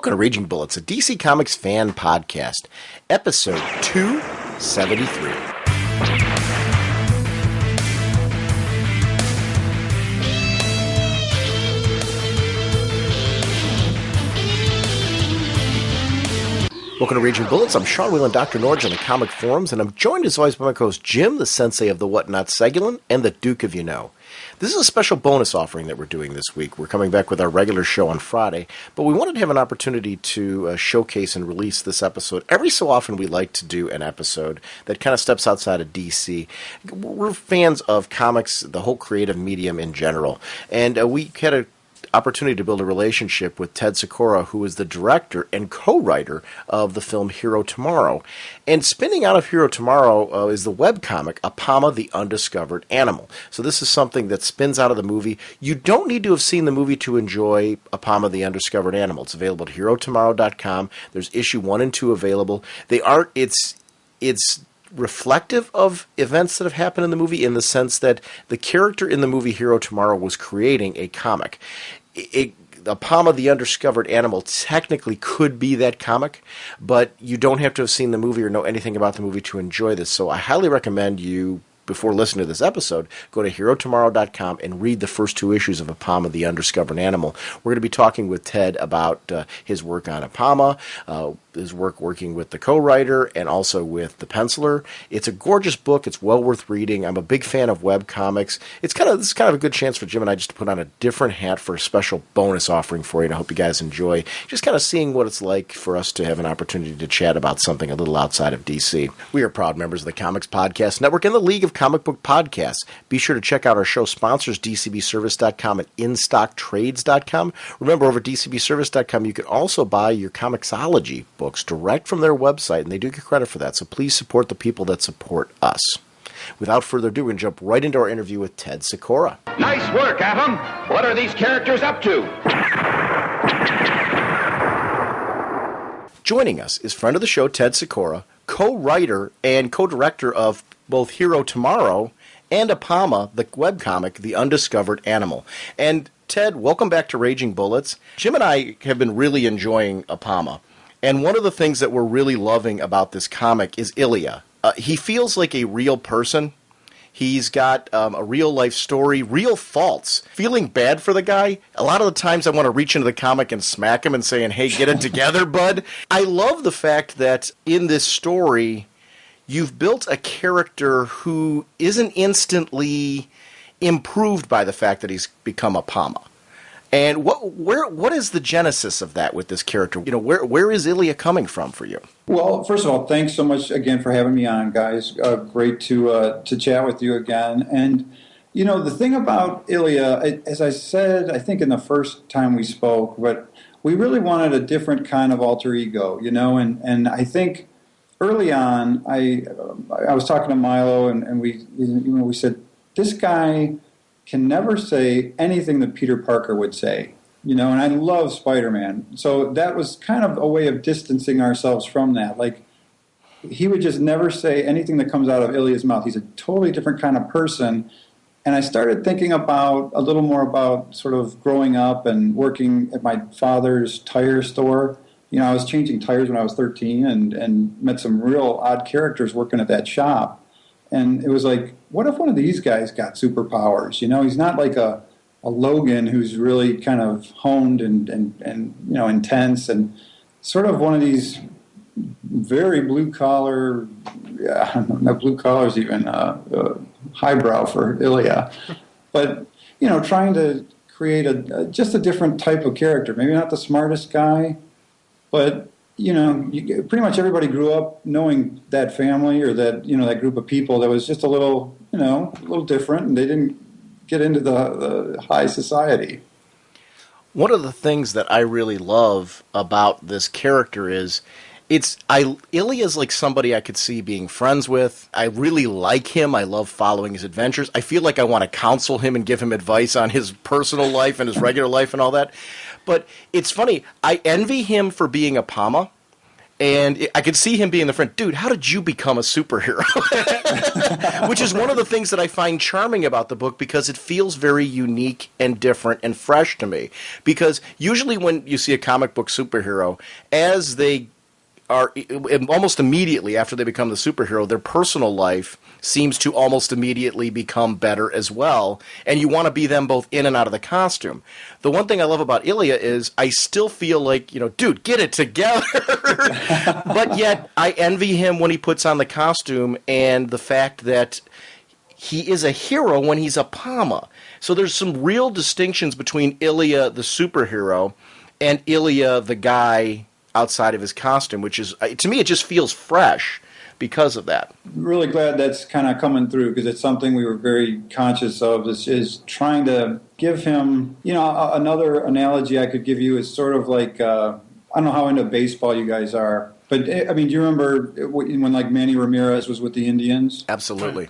Welcome to Raging Bullets, a DC Comics fan podcast, episode 273. Welcome to Raging Bullets. I'm Sean Whelan, drnorge on the comic forums, and I'm joined as always by my co-host Jim, the sensei of the whatnot Segulin, and the Duke of You Know. This is a special bonus offering that we're doing this week. We're coming back with our regular show on Friday, but we wanted to have an opportunity to showcase and release this episode. Every so often we like to do an episode that kind of steps outside of DC. We're fans of comics, the whole creative medium in general, and we had a opportunity to build a relationship with Ted Sikora, who is the director and co-writer of the film Hero Tomorrow. And spinning out of Hero Tomorrow is the webcomic Apama, the Undiscovered Animal. So this is something that spins out of the movie. You don't need to have seen the movie to enjoy Apama, the Undiscovered Animal. It's available at herotomorrow.com. There's issue 1 and 2 available. It's reflective of events that have happened in the movie in the sense that the character in the movie Hero Tomorrow was creating a comic. Apama, the Undiscovered Animal technically could be that comic, but you don't have to have seen the movie or know anything about the movie to enjoy this. So I highly recommend you, before listening to this episode, go to herotomorrow.com and read the first 2 issues of Apama, the Undiscovered Animal. We're going to be talking with Ted about his work on Apama, his work working with the co-writer and also with the penciler. It's a gorgeous book. It's well worth reading. I'm a big fan of webcomics. This is kind of a good chance for Jim and I just to put on a different hat for a special bonus offering for you, and I hope you guys enjoy just kind of seeing what it's like for us to have an opportunity to chat about something a little outside of DC. We are proud members of the Comics Podcast Network and the League of Comic Book Podcasts. Be sure to check out our show sponsors, dcbservice.com and instocktrades.com. Remember, over at dcbservice.com, you can also buy your Comixology books direct from their website, and they do get credit for that, so please support the people that support us. Without further ado, we're going to jump right into our interview with Ted Sikora. Nice work, Adam. What are these characters up to? Joining us is friend of the show, Ted Sikora, co-writer and co-director of both Hero Tomorrow and Apama, the webcomic, The Undiscovered Animal. And Ted, welcome back to Raging Bullets. Jim and I have been really enjoying Apama. And one of the things that we're really loving about this comic is Ilya. He feels like a real person. He's got a real-life story, real faults. Feeling bad for the guy. A lot of the times I want to reach into the comic and smack him and saying, hey, get it together, bud. I love the fact that in this story, you've built a character who isn't instantly improved by the fact that he's become Apama. And what is the genesis of that with this character? You know, where is Ilya coming from for you? Well, first of all, thanks so much again for having me on, guys. Great to chat with you again. And you know, the thing about Ilya, as I said, I think in the first time we spoke, but we really wanted a different kind of alter ego, you know. And I think early on, I was talking to Milo, and we said, this guy can never say anything that Peter Parker would say, you know, and I love Spider-Man. So that was kind of a way of distancing ourselves from that. Like, he would just never say anything that comes out of Ilya's mouth. He's a totally different kind of person. And I started thinking about a little more about sort of growing up and working at my father's tire store. You know, I was changing tires when I was 13 and met some real odd characters working at that shop. And it was like, what if one of these guys got superpowers? You know, he's not like a Logan who's really kind of honed and you know, intense, and sort of one of these very blue-collar, not blue-collar's even highbrow for Ilya. But, you know, trying to create just a different type of character. Maybe not the smartest guy, but you know, pretty much everybody grew up knowing that family or that, you know, that group of people that was just a little, you know, a little different, and they didn't get into the high society. One of the things that I really love about this character is Ilya's like somebody I could see being friends with. I really like him. I love following his adventures. I feel like I want to counsel him and give him advice on his personal life and his regular life and all that. But it's funny, I envy him for being Apama, And I could see him being the friend, dude, how did you become a superhero? Which is one of the things that I find charming about the book, because it feels very unique and different and fresh to me. Because usually when you see a comic book superhero, as they are almost immediately after they become the superhero, their personal life seems to almost immediately become better as well, and you want to be them both in and out of the costume. The one thing I love about Ilya is I still feel like, dude, get it together. But yet I envy him when he puts on the costume, and the fact that he is a hero when he's Apama. So there's some real distinctions between Ilya the superhero and Ilya the guy outside of his costume, which is, to me, it just feels fresh because of that. Really glad that's kind of coming through, because it's something we were very conscious of, is trying to give him, another analogy I could give you is sort of like, I don't know how into baseball you guys are, but I mean, do you remember when like Manny Ramirez was with the Indians? Absolutely.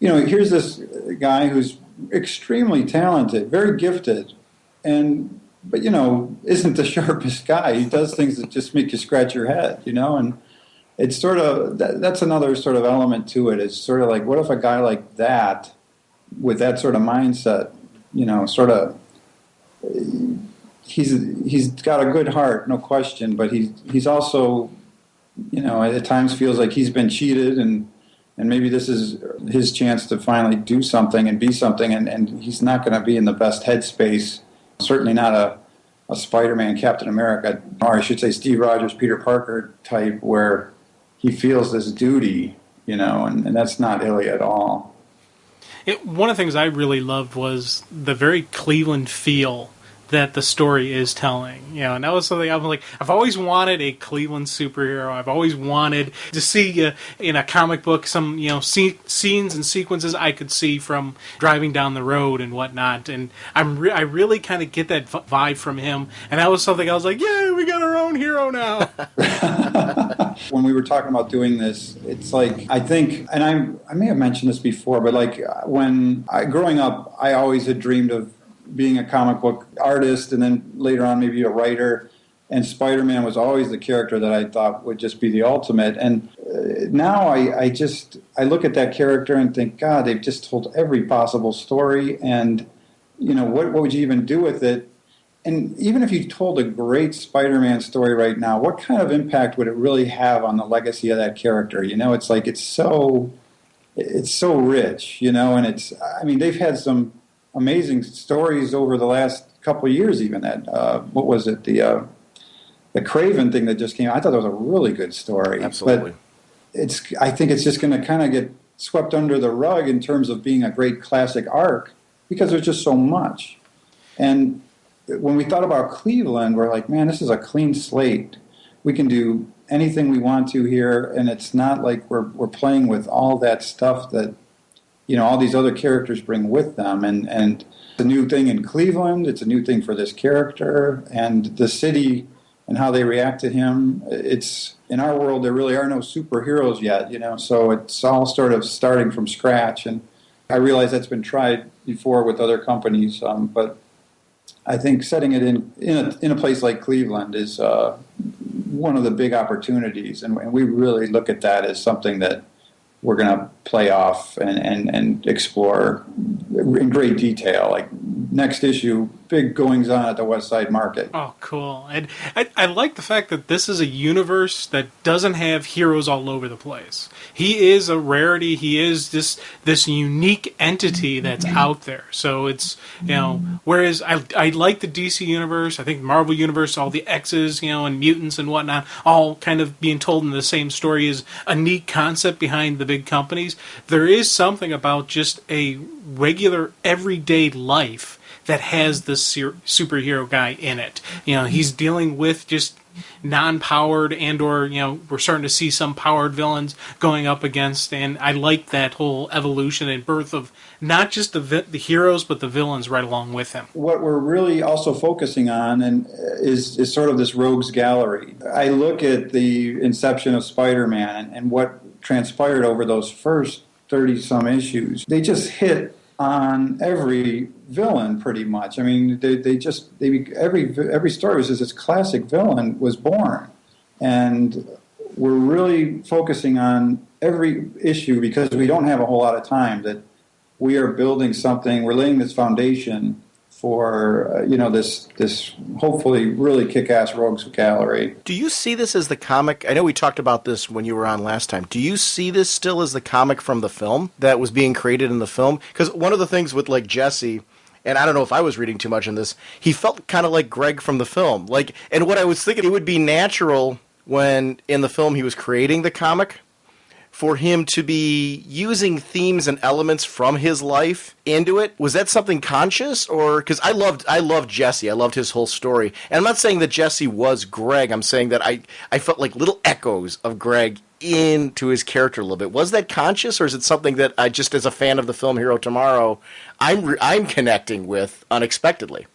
Here's this guy who's extremely talented, very gifted, but isn't the sharpest guy. He does things that just make you scratch your head, and it's sort of, that's another sort of element to it. It's sort of like, what if a guy like that, with that sort of mindset, he's got a good heart, no question, but he's also, at times feels like he's been cheated, and maybe this is his chance to finally do something and be something, and he's not going to be in the best headspace. Certainly not a Spider-Man, Captain America, or I should say Steve Rogers, Peter Parker type, where he feels this duty, and that's not Ilya at all. One of the things I really loved was the very Cleveland feel that the story is telling, and that was something I was like, I've always wanted a Cleveland superhero. I've always wanted to see in a comic book some, scenes and sequences I could see from driving down the road and whatnot. And I really kind of get that vibe from him. And that was something I was like, yeah, we got our own hero now. When we were talking about doing this, it's like, I think, and I may have mentioned this before, but like growing up, I always had dreamed of being a comic book artist, and then later on maybe a writer, and Spider-Man was always the character that I thought would just be the ultimate. And now I look at that character and think, God, they've just told every possible story, and what would you even do with it? And even if you told a great Spider-Man story right now, what kind of impact would it really have on the legacy of that character? It's like it's so rich, and they've had some amazing stories over the last couple of years. Even that, what was it, the Craven thing that just came out? I thought that was a really good story. Absolutely. But I think it's just going to kind of get swept under the rug in terms of being a great classic arc, because there's just so much. And when we thought about Cleveland, we're like, man, this is a clean slate. We can do anything we want to here, and it's not like we're playing with all that stuff that all these other characters bring with them, and it's a new thing in Cleveland. It's a new thing for this character and the city and how they react to him. It's, in our world, there really are no superheroes yet, so it's all sort of starting from scratch. And I realize that's been tried before with other companies, but I think setting it in a place like Cleveland is one of the big opportunities, and we really look at that as something that we're going to play off and explore in great detail. Like next issue, big goings on at the West Side Market. Oh, cool. And I like the fact that this is a universe that doesn't have heroes all over the place. He is a rarity. He is this unique entity that's out there. So it's, whereas I like the DC universe, I think Marvel universe, all the X's, and mutants and whatnot, all kind of being told in the same story is a neat concept behind the big companies. There is something about just a regular everyday life that has this superhero guy in it. He's dealing with just non-powered and/or we're starting to see some powered villains going up against, and I like that whole evolution and birth of not just the heroes but the villains right along with him. What we're really also focusing on is sort of this rogues gallery. I look at the inception of Spider-Man and what transpired over those first 30-some issues. They just hit on every villain pretty much. I mean, every story was this classic villain was born, and we're really focusing on every issue because we don't have a whole lot of time, that we are building something, we're laying this foundation for, this hopefully really kick-ass rogues gallery. Do you see this as the comic? I know we talked about this when you were on last time. Do you see this still as the comic from the film that was being created in the film? Because one of the things with, like, Jesse, and I don't know if I was reading too much in this, he felt kind of like Greg from the film. Like, and what I was thinking, it would be natural when in the film he was creating the comic for him to be using themes and elements from his life into it. Was that something conscious? Or because I loved Jesse. I loved his whole story. And I'm not saying that Jesse was Greg. I'm saying that I felt like little echoes of Greg into his character a little bit. Was that conscious, or is it something that I just, as a fan of the film Hero Tomorrow, I'm connecting with unexpectedly?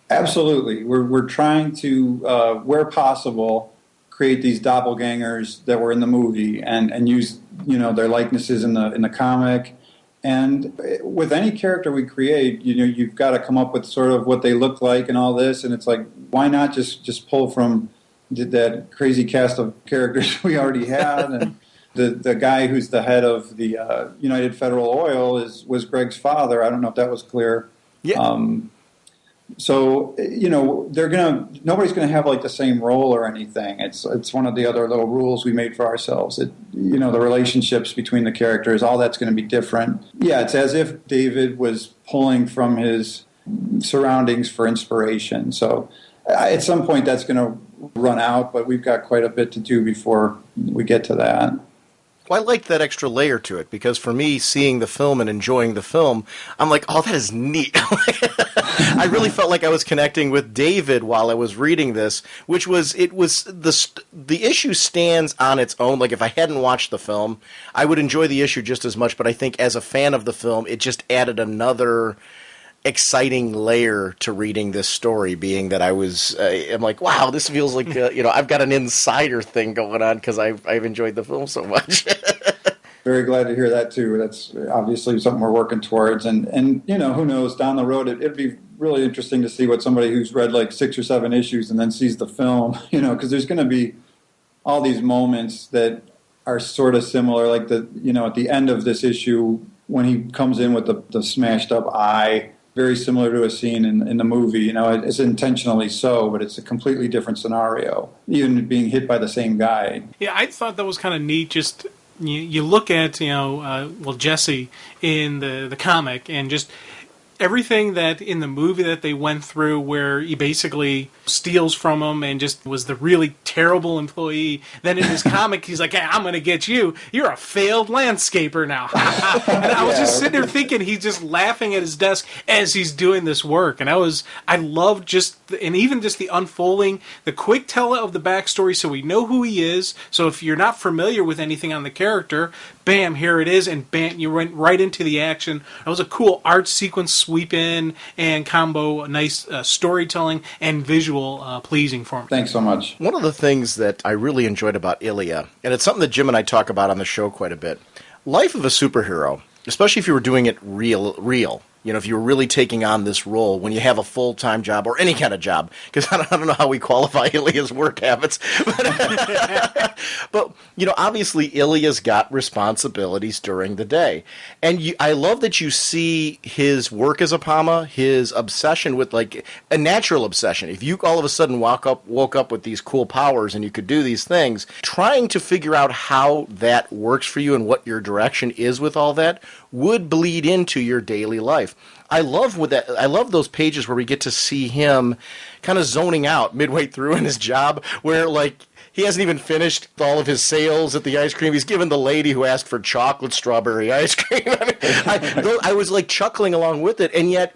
Absolutely. We're trying to, where possible, create these doppelgangers that were in the movie and use their likenesses in the comic. And with any character we create, you've got to come up with sort of what they look like and all this. And it's like, why not just pull from that crazy cast of characters we already had? And the guy who's the head of the United Federal Oil was Greg's father. I don't know if that was clear. Yeah. So, nobody's gonna have like the same role or anything. It's one of the other little rules we made for ourselves. The relationships between the characters, all that's gonna be different. Yeah, it's as if David was pulling from his surroundings for inspiration. So at some point that's gonna run out, but we've got quite a bit to do before we get to that. Well, I like that extra layer to it, because for me, seeing the film and enjoying the film, I'm like, oh, that is neat. I really felt like I was connecting with David while I was reading this, which was, the issue stands on its own. Like, if I hadn't watched the film, I would enjoy the issue just as much, but I think as a fan of the film, it just added another exciting layer to reading this story, being that I'm like, wow, this feels like, I've got an insider thing going on because I've enjoyed the film so much. Very glad to hear that too. That's obviously something we're working towards, and who knows, down the road it'd be really interesting to see what somebody who's read like 6 or 7 issues and then sees the film, because there's going to be all these moments that are sort of similar, like at the end of this issue when he comes in with the smashed up eye. Very similar to a scene in the movie. It's intentionally so, but it's a completely different scenario, even being hit by the same guy. Yeah, I thought that was kind of neat. Just you look at Jesse in the comic, and just everything that in the movie that they went through, where he basically steals from him and just was the really terrible employee. Then in his comic, he's like, hey, I'm going to get you. You're a failed landscaper now. And I was just sitting there thinking, he's just laughing at his desk as he's doing this work. And I loved and even just the unfolding, the quick tell of the backstory so we know who he is. So if you're not familiar with anything on the character, bam, here it is, and bam, you went right into the action. It was a cool art sequence sweep in and combo, nice storytelling and visual pleasing for me. Thanks so much. One of the things that I really enjoyed about Ilya, and it's something that Jim and I talk about on the show quite a bit, life of a superhero, especially if you were doing it real. If you were really taking on this role when you have a full-time job or any kind of job, because I don't know how we qualify Ilya's work habits. But obviously Ilya's got responsibilities during the day. And I love that you see his work as Apama, his obsession with, like, a natural obsession. If you all of a sudden woke up with these cool powers and you could do these things, trying to figure out how that works for you and what your direction is with all that would bleed into your daily life. I love those pages where we get to see him kind of zoning out midway through in his job, where like he hasn't even finished all of his sales at the ice cream. He's given the lady who asked for chocolate strawberry ice cream. I was like chuckling along with it, and yet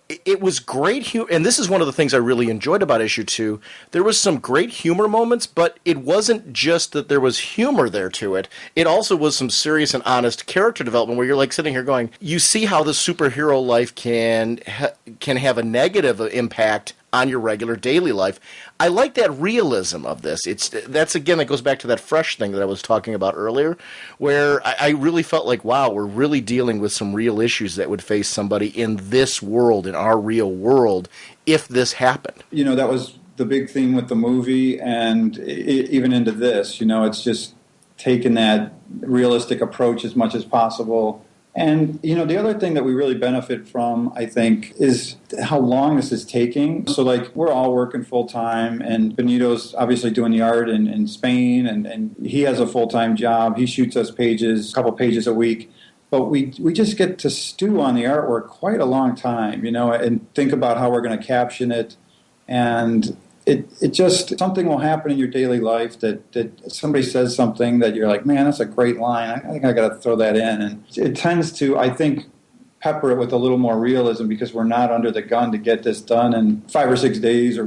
it was great humor, and this is one of the things I really enjoyed about issue 2. There was some great humor moments, but it wasn't just that there was humor there to it. It also was some serious and honest character development where you're like sitting here going, you see how the superhero life can have a negative impact on your regular daily life. I like that realism of this. That goes back to that fresh thing that I was talking about earlier, where I really felt like, wow, we're really dealing with some real issues that would face somebody in this world, in our real world, if this happened. That was the big theme with the movie, and even into this. It's just taking that realistic approach as much as possible. And, the other thing that we really benefit from, I think, is how long this is taking. So, we're all working full-time, and Benito's obviously doing the art in Spain, and he has a full-time job. He shoots us a couple pages a week. But we just get to stew on the artwork quite a long time, and think about how we're going to caption it. And it just, something will happen in your daily life that somebody says something that you're like, man, that's a great line. I think I got to throw that in. And it tends to, I think, pepper it with a little more realism, because we're not under the gun to get this done in 5 or 6 days, or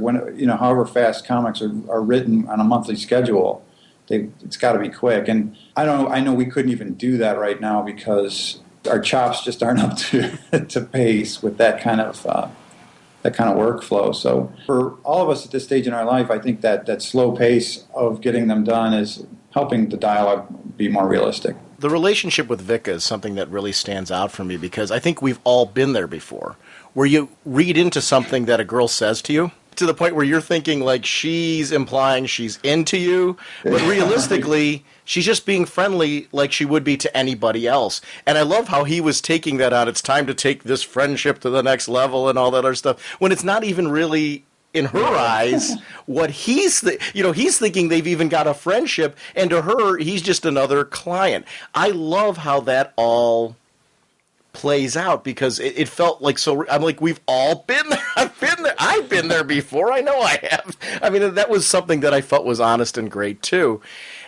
however fast comics are written on a monthly schedule. It's got to be quick. And I know we couldn't even do that right now because our chops just aren't up to pace with that kind of workflow. So for all of us at this stage in our life, I think that slow pace of getting them done is helping the dialogue be more realistic. The relationship with Vika is something that really stands out for me, because I think we've all been there before, where you read into something that a girl says to you, to the point where you're thinking like she's implying she's into you, but realistically she's just being friendly like she would be to anybody else. And I love how he was taking that on. It's time to take this friendship to the next level and all that other stuff, when it's not even really, in her eyes, what he's thinking they've even got a friendship, and to her he's just another client. I love how that all plays out, because it felt like, so I'm like, we've all been there. I've been there before. I know I have. I mean, that was something that I felt was honest and great too.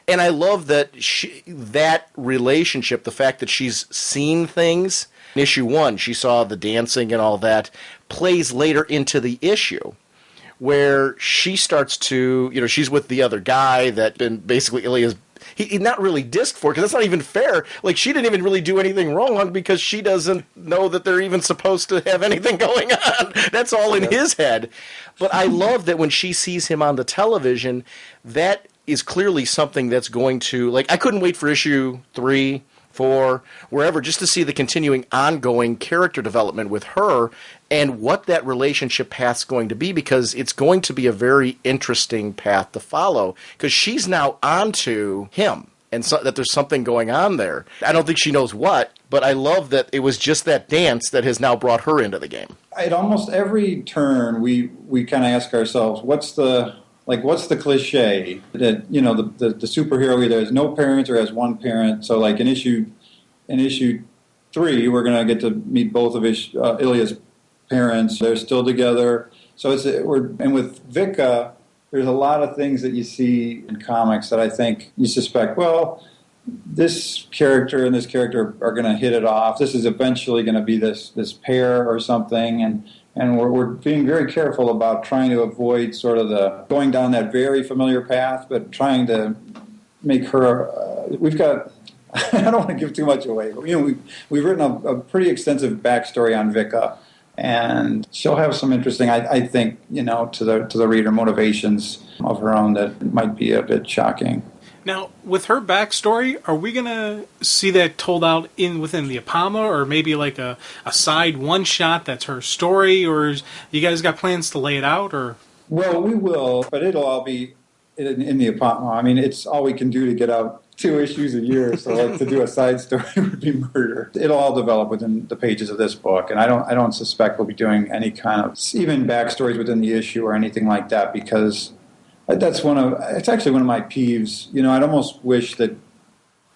And I love that that relationship, the fact that she's seen things. In issue 1, she saw the dancing and all that, plays later into the issue, where she starts to, she's with the other guy that been basically Ilya's. He's not really dissed for, because that's not even fair. Like, she didn't even really do anything wrong, because she doesn't know that they're even supposed to have anything going on. That's all in his head. But I love that when she sees him on the television, that is clearly something that's going to, I couldn't wait for issue 3, 4, wherever, just to see the continuing ongoing character development with her and what that relationship path's going to be, because it's going to be a very interesting path to follow, because she's now onto him, and so that there's something going on there. I don't think she knows what, but I love that it was just that dance that has now brought her into the game. At almost every turn, we kind of ask ourselves, what's the cliche that, the superhero either has no parents or has one parent. So in issue 3, we're going to get to meet both of Ilya's parents. They're still together. So and with Vika, there's a lot of things that you see in comics that I think you suspect, well, this character and this character are going to hit it off. This is eventually going to be this pair or something, and we're being very careful about trying to avoid sort of the going down that very familiar path, but trying to make her. We've got. I don't want to give too much away, but we've written a pretty extensive backstory on Vika, and she'll have some interesting, I think, to the reader, motivations of her own that might be a bit shocking. Now, with her backstory, are we going to see that told out within the Apama, or maybe like a side one-shot that's her story, or you guys got plans to lay it out? Or Well, we will, but it'll all be in the Apama. I mean, it's all we can do to get out 2 issues a year, so to do a side story would be murder. It'll all develop within the pages of this book, and I don't suspect we'll be doing any kind of even backstories within the issue or anything like that, because it's actually one of my peeves. I'd almost wish that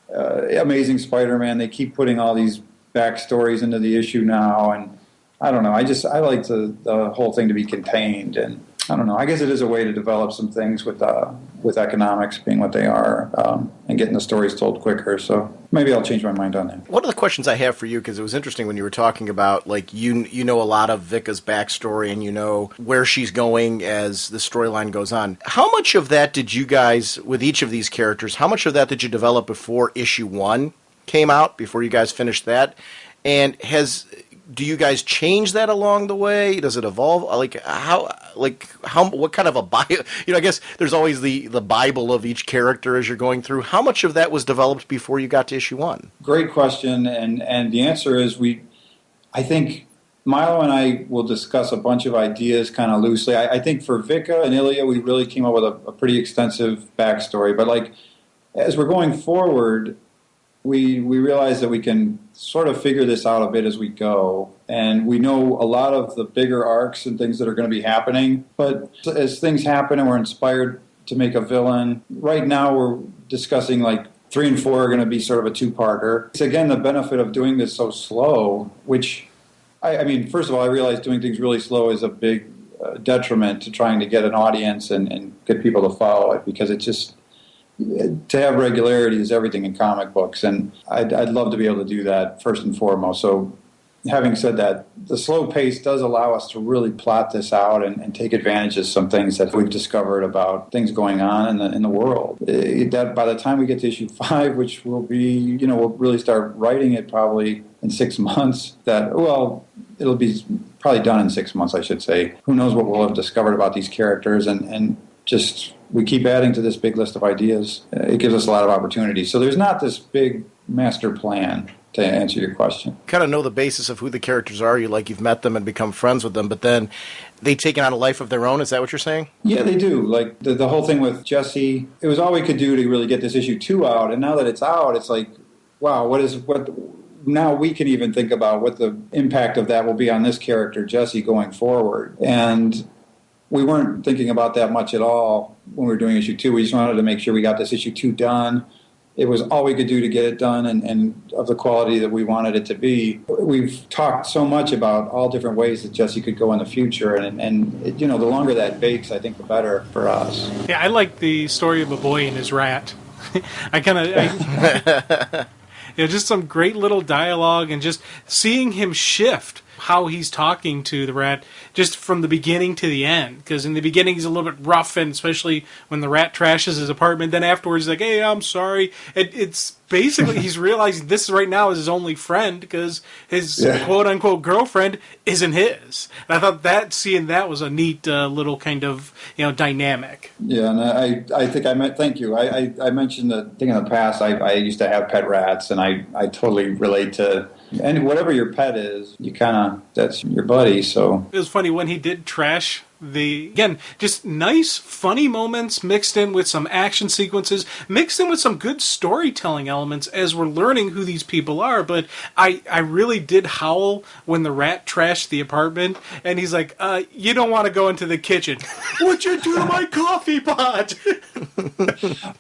Amazing Spider-Man, they keep putting all these backstories into the issue now, and I don't know. I like the whole thing to be contained, and I don't know. I guess it is a way to develop some things with economics being what they are, and getting the stories told quicker. So maybe I'll change my mind on that. One of the questions I have for you, because it was interesting when you were talking about, you know a lot of Vika's backstory, and you know where she's going as the storyline goes on. How much of that did you guys, with each of these characters, how much of that did you develop before issue 1 came out, before you guys finished that? And do you guys change that along the way? Does it evolve? What kind of a bio? I guess there's always the Bible of each character as you're going through. How much of that was developed before you got to issue 1? Great question, and the answer is I think Milo and I will discuss a bunch of ideas kind of loosely. I think for Vika and Ilya, we really came up with a pretty extensive backstory. But like as we're going forward, we realize that we can sort of figure this out a bit as we go. And we know a lot of the bigger arcs and things that are going to be happening. But as things happen and we're inspired to make a villain, right now we're discussing like 3 and 4 are going to be sort of a two-parter. It's again the benefit of doing this so slow, which, I mean, first of all, I realize doing things really slow is a big detriment to trying to get an audience and get people to follow it, because it just, to have regularity is everything in comic books, and I'd love to be able to do that first and foremost. So having said that, the slow pace does allow us to really plot this out and take advantage of some things that we've discovered about things going on in the world. That by the time we get to issue 5, which will be, we'll really start writing it probably in 6 months, it'll be probably done in 6 months, I should say. Who knows what we'll have discovered about these characters, and just we keep adding to this big list of ideas. It gives us a lot of opportunities. So there's not this big master plan, to answer your question. Kind of know the basis of who the characters are. You've met them and become friends with them, but then they take on a life of their own. Is that what you're saying? Yeah, they do. Like the whole thing with Jesse, it was all we could do to really get this issue 2 out, and now that it's out, it's like, wow, now we can even think about what the impact of that will be on this character, Jesse, going forward. And we weren't thinking about that much at all when we were doing issue 2. We just wanted to make sure we got this issue 2 done. It was all we could do to get it done and of the quality that we wanted it to be. We've talked so much about all different ways that Jesse could go in the future, and the longer that bakes, I think the better for us. Yeah, I like the story of a boy and his rat. Just some great little dialogue and just seeing him shift how he's talking to the rat just from the beginning to the end. Because in the beginning he's a little bit rough, and especially when the rat trashes his apartment. Then afterwards he's like, hey, I'm sorry. It's basically he's realizing this right now is his only friend because his quote-unquote girlfriend isn't his. And I thought seeing that was a neat little kind of dynamic. Yeah, and I think thank you. I mentioned the thing in the past. I used to have pet rats, and I totally relate to. And whatever your pet is, that's your buddy, so. It was funny when he did trash just nice, funny moments mixed in with some action sequences, mixed in with some good storytelling elements as we're learning who these people are. But I really did howl when the rat trashed the apartment, and he's like, you don't want to go into the kitchen. What'd you do to my coffee pot?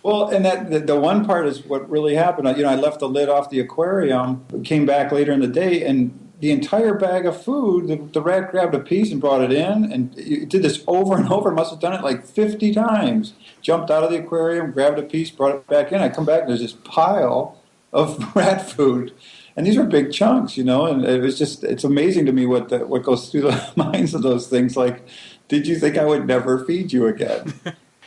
Well, and that the one part is what really happened. I left the lid off the aquarium, came back later in the day, and the entire bag of food, the rat grabbed a piece and brought it in, and it did this over and over. Must have done it like 50 times. Jumped out of the aquarium, grabbed a piece, brought it back in. I come back, and there's this pile of rat food. And these are big chunks, and it's amazing to me what goes through the minds of those things. Like, did you think I would never feed you again?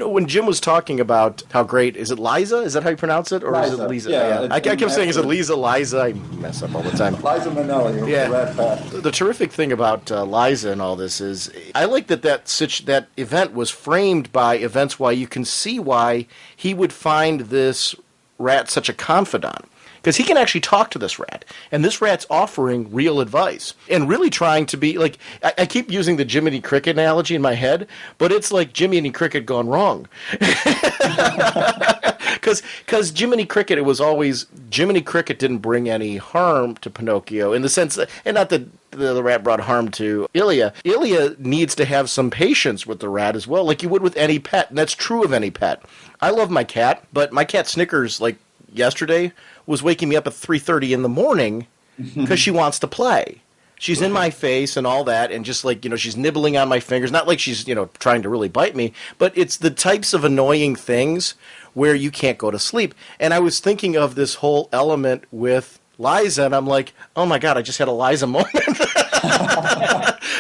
When Jim was talking about how great, is it Liza? Is that how you pronounce it? Or Liza. is it Lisa? Yeah. I kept saying, is it Liza? I mess up all the time. Liza Minnelli, the Rat Pack. The terrific thing about Liza and all this is, I like that event was framed by events why you can see why he would find this rat such a confidant. Because he can actually talk to this rat, and this rat's offering real advice and really trying to be like. I keep using the Jiminy Cricket analogy in my head, but it's like Jiminy Cricket gone wrong. Because Jiminy Cricket, it was always Jiminy Cricket didn't bring any harm to Pinocchio in the sense that, and not that the rat brought harm to Ilya. Ilya needs to have some patience with the rat as well, like you would with any pet, and that's true of any pet. I love my cat, but my cat Snickers, like yesterday, was waking me up at 3:30 in the morning because she wants to play. She's in my face and all that, and just like, she's nibbling on my fingers. Not like she's, trying to really bite me, but it's the types of annoying things where you can't go to sleep. And I was thinking of this whole element with Liza, and I'm like, oh my God, I just had a Liza moment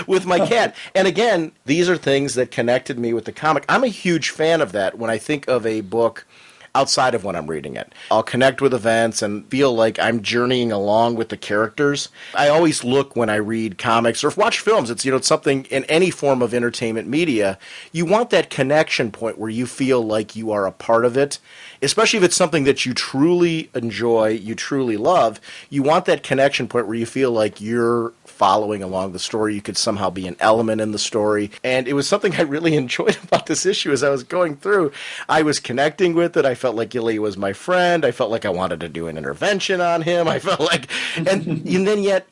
with my cat. And again, these are things that connected me with the comic. I'm a huge fan of that when I think of a book outside of when I'm reading it. I'll connect with events and feel like I'm journeying along with the characters. I always look when I read comics or watch films. It's, it's something in any form of entertainment media. You want that connection point where you feel like you are a part of it, especially if it's something that you truly enjoy, you truly love. You want that connection point where you feel like you're following along the story. You could somehow be an element in the story. And it was something I really enjoyed about this issue as I was going through. I was connecting with it. I felt like Ilya was my friend. I felt like I wanted to do an intervention on him. I felt like, and then yet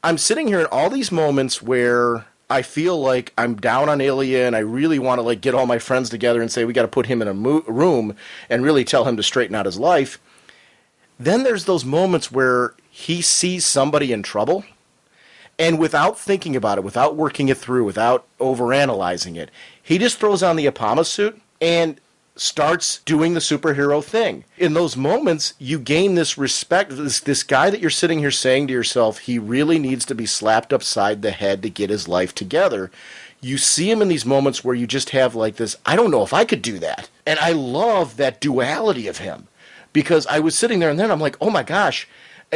I'm sitting here in all these moments where I feel like I'm down on Ilya and I really want to like get all my friends together and say we got to put him in a room and really tell him to straighten out his life. Then there's those moments where he sees somebody in trouble, and without thinking about it, without working it through, without overanalyzing it, he just throws on the Apama suit and starts doing the superhero thing. In those moments, you gain this respect. This guy that you're sitting here saying to yourself, he really needs to be slapped upside the head to get his life together. You see him in these moments where you just have like this, I don't know if I could do that. And I love that duality of him, because I was sitting there and then I'm like, oh my gosh.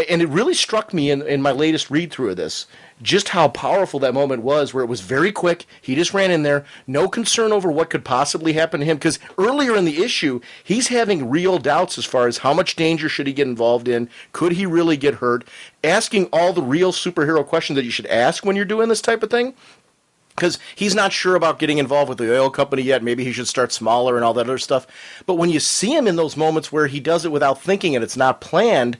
And it really struck me in my latest read-through of this, just how powerful that moment was, where it was very quick. He just ran in there, no concern over what could possibly happen to him, because earlier in the issue, he's having real doubts as far as how much danger should he get involved in, could he really get hurt, asking all the real superhero questions that you should ask when you're doing this type of thing. Because he's not sure about getting involved with the oil company yet. Maybe he should start smaller and all that other stuff. But when you see him in those moments where he does it without thinking and it's not planned,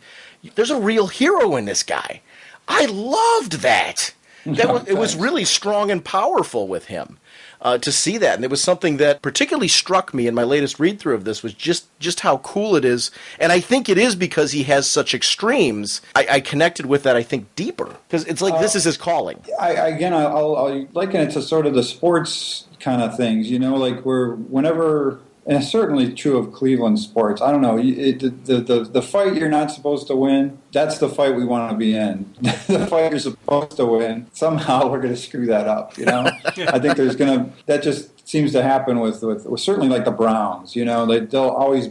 there's a real hero in this guy. I loved that. It was really strong and powerful with him to see that. And it was something that particularly struck me in my latest read-through of this, was just how cool it is. And I think it is because he has such extremes. I connected with that, I think, deeper. Because it's like this is his calling. I'll liken it to sort of the sports kind of things, like whenever... And it's certainly true of Cleveland sports. I don't know. The fight you're not supposed to win, that's the fight we want to be in. The fight you're supposed to win, somehow we're going to screw that up, I think that just seems to happen with certainly like the Browns, they'll always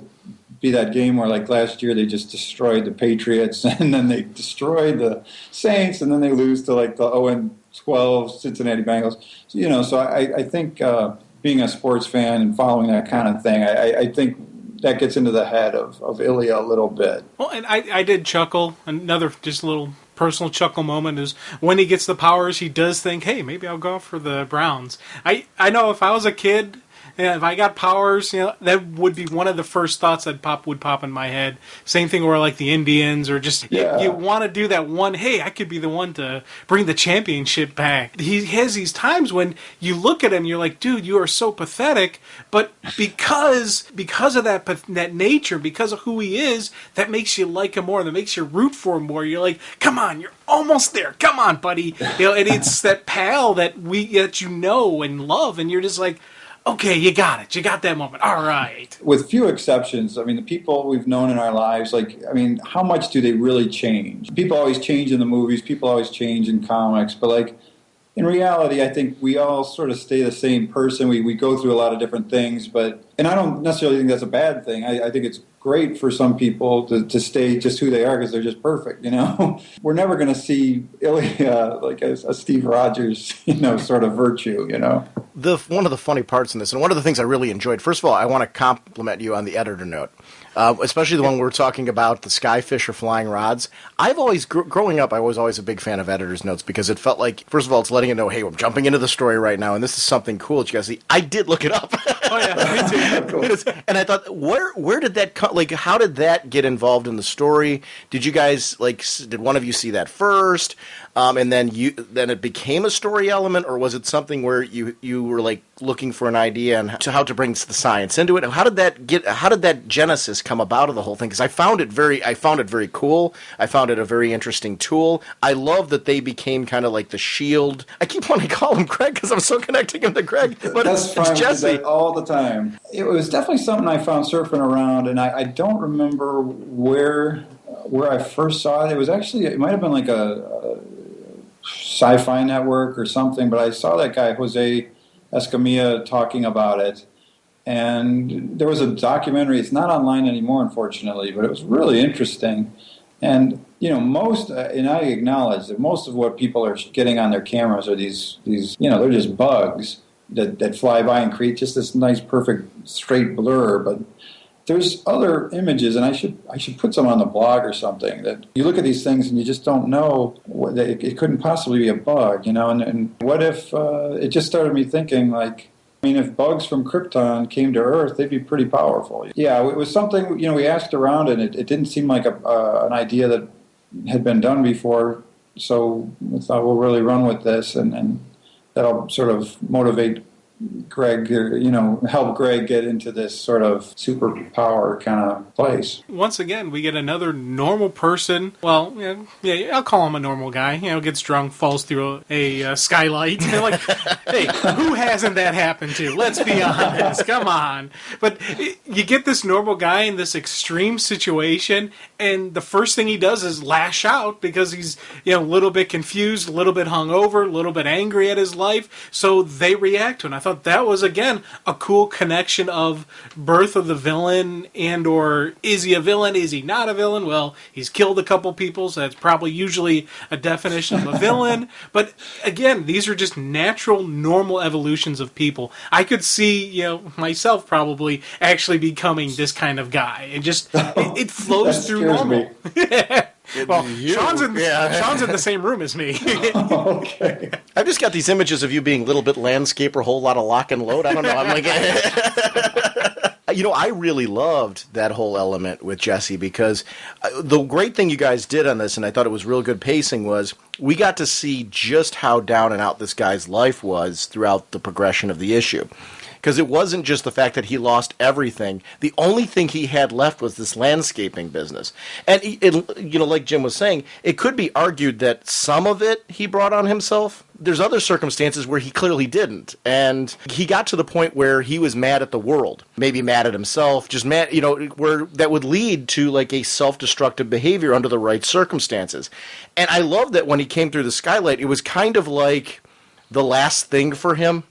be that game where like last year they just destroyed the Patriots and then they destroyed the Saints and then they lose to like the 0-12 Cincinnati Bengals. So I think... being a sports fan and following that kind of thing, I think that gets into the head of Ilya a little bit. Well, and I did chuckle. Another just little personal chuckle moment is when he gets the powers, he does think, hey, maybe I'll go for the Browns. I know if I was a kid... Yeah, if I got powers, that would be one of the first thoughts that would pop in my head. Same thing where like the Indians, or just you want to do that one. Hey, I could be the one to bring the championship back. He has these times when you look at him, you're like, dude, you are so pathetic. But because of that nature, because of who he is, that makes you like him more. That makes you root for him more. You're like, come on, you're almost there. Come on, buddy. And it's that pal that you know and love, and you're just like, okay, you got it. You got that moment. All right. With few exceptions, the people we've known in our lives, how much do they really change? People always change in the movies. People always change in comics. But, in reality, I think we all sort of stay the same person. We go through a lot of different things. And I don't necessarily think that's a bad thing. I think it's great for some people to stay just who they are because they're just perfect, We're never going to see Ilya like a Steve Rogers, sort of virtue, One of the funny parts in this, and one of the things I really enjoyed, first of all, I want to compliment you on the editor note, especially the one where we're talking about the skyfish or flying rods. I've always, growing up, I was always a big fan of editor's notes because it felt like, first of all, it's letting you know, hey, we're jumping into the story right now, and this is something cool that you guys see. I did look it up. Oh, yeah, me too. Cool. And I thought, where did that come? Like, how did that get involved in the story? Did you guys did one of you see that first, and then it became a story element, or was it something where you were like looking for an idea on how to bring the science into it? How did that genesis come about of the whole thing? Because I found it very cool. I found it a very interesting tool. I love that they became kind of like the shield. I keep wanting to call him Greg because I'm so connecting him to Greg, but that's fine. It's Jesse All the time. It was definitely something I found surfing around, and I don't remember where I first saw it. It was actually, it might have been like a Sci-Fi Network or something, but I saw that guy Jose Escamilla talking about it, and there was a documentary. It's not online anymore, unfortunately, but it was really interesting. And and I acknowledge that most of what people are getting on their cameras are these they're just bugs that fly by and create just this nice, perfect, straight blur. But there's other images, and I should put some on the blog or something, that you look at these things and you just don't know that it couldn't possibly be a bug, and what if it just started me thinking, like, I mean, if bugs from Krypton came to Earth, they'd be pretty powerful. Yeah, it was something, we asked around, and it didn't seem like an idea that had been done before, so we thought we'll really run with this, and that'll sort of motivate Greg, help Greg get into this sort of superpower kind of place. Once again, we get another normal person. Well, yeah, I'll call him a normal guy. Gets drunk, falls through a skylight. Like, hey, who hasn't that happened to? Let's be honest. Come on. But you get this normal guy in this extreme situation, and the first thing he does is lash out because he's a little bit confused, a little bit hungover, a little bit angry at his life. So they react to him. I thought that was, again, a cool connection of birth of the villain, and or is he a villain, is he not a villain? Well, he's killed a couple people, so that's probably usually a definition of a villain. But again, these are just natural, normal evolutions of people. I could see, myself probably actually becoming this kind of guy. It just, it flows through normal. Well, Sean's in the same room as me. Okay. I've just got these images of you being a little bit landscaper, whole lot of lock and load. I don't know. I'm like, I really loved that whole element with Jesse, because the great thing you guys did on this, and I thought it was real good pacing, was we got to see just how down and out this guy's life was throughout the progression of the issue. Because it wasn't just the fact that he lost everything. The only thing he had left was this landscaping business. And, like Jim was saying, it could be argued that some of it he brought on himself. There's other circumstances where he clearly didn't. And he got to the point where he was mad at the world. Maybe mad at himself, just mad, where that would lead to like a self-destructive behavior under the right circumstances. And I love that when he came through the skylight, it was kind of like the last thing for him.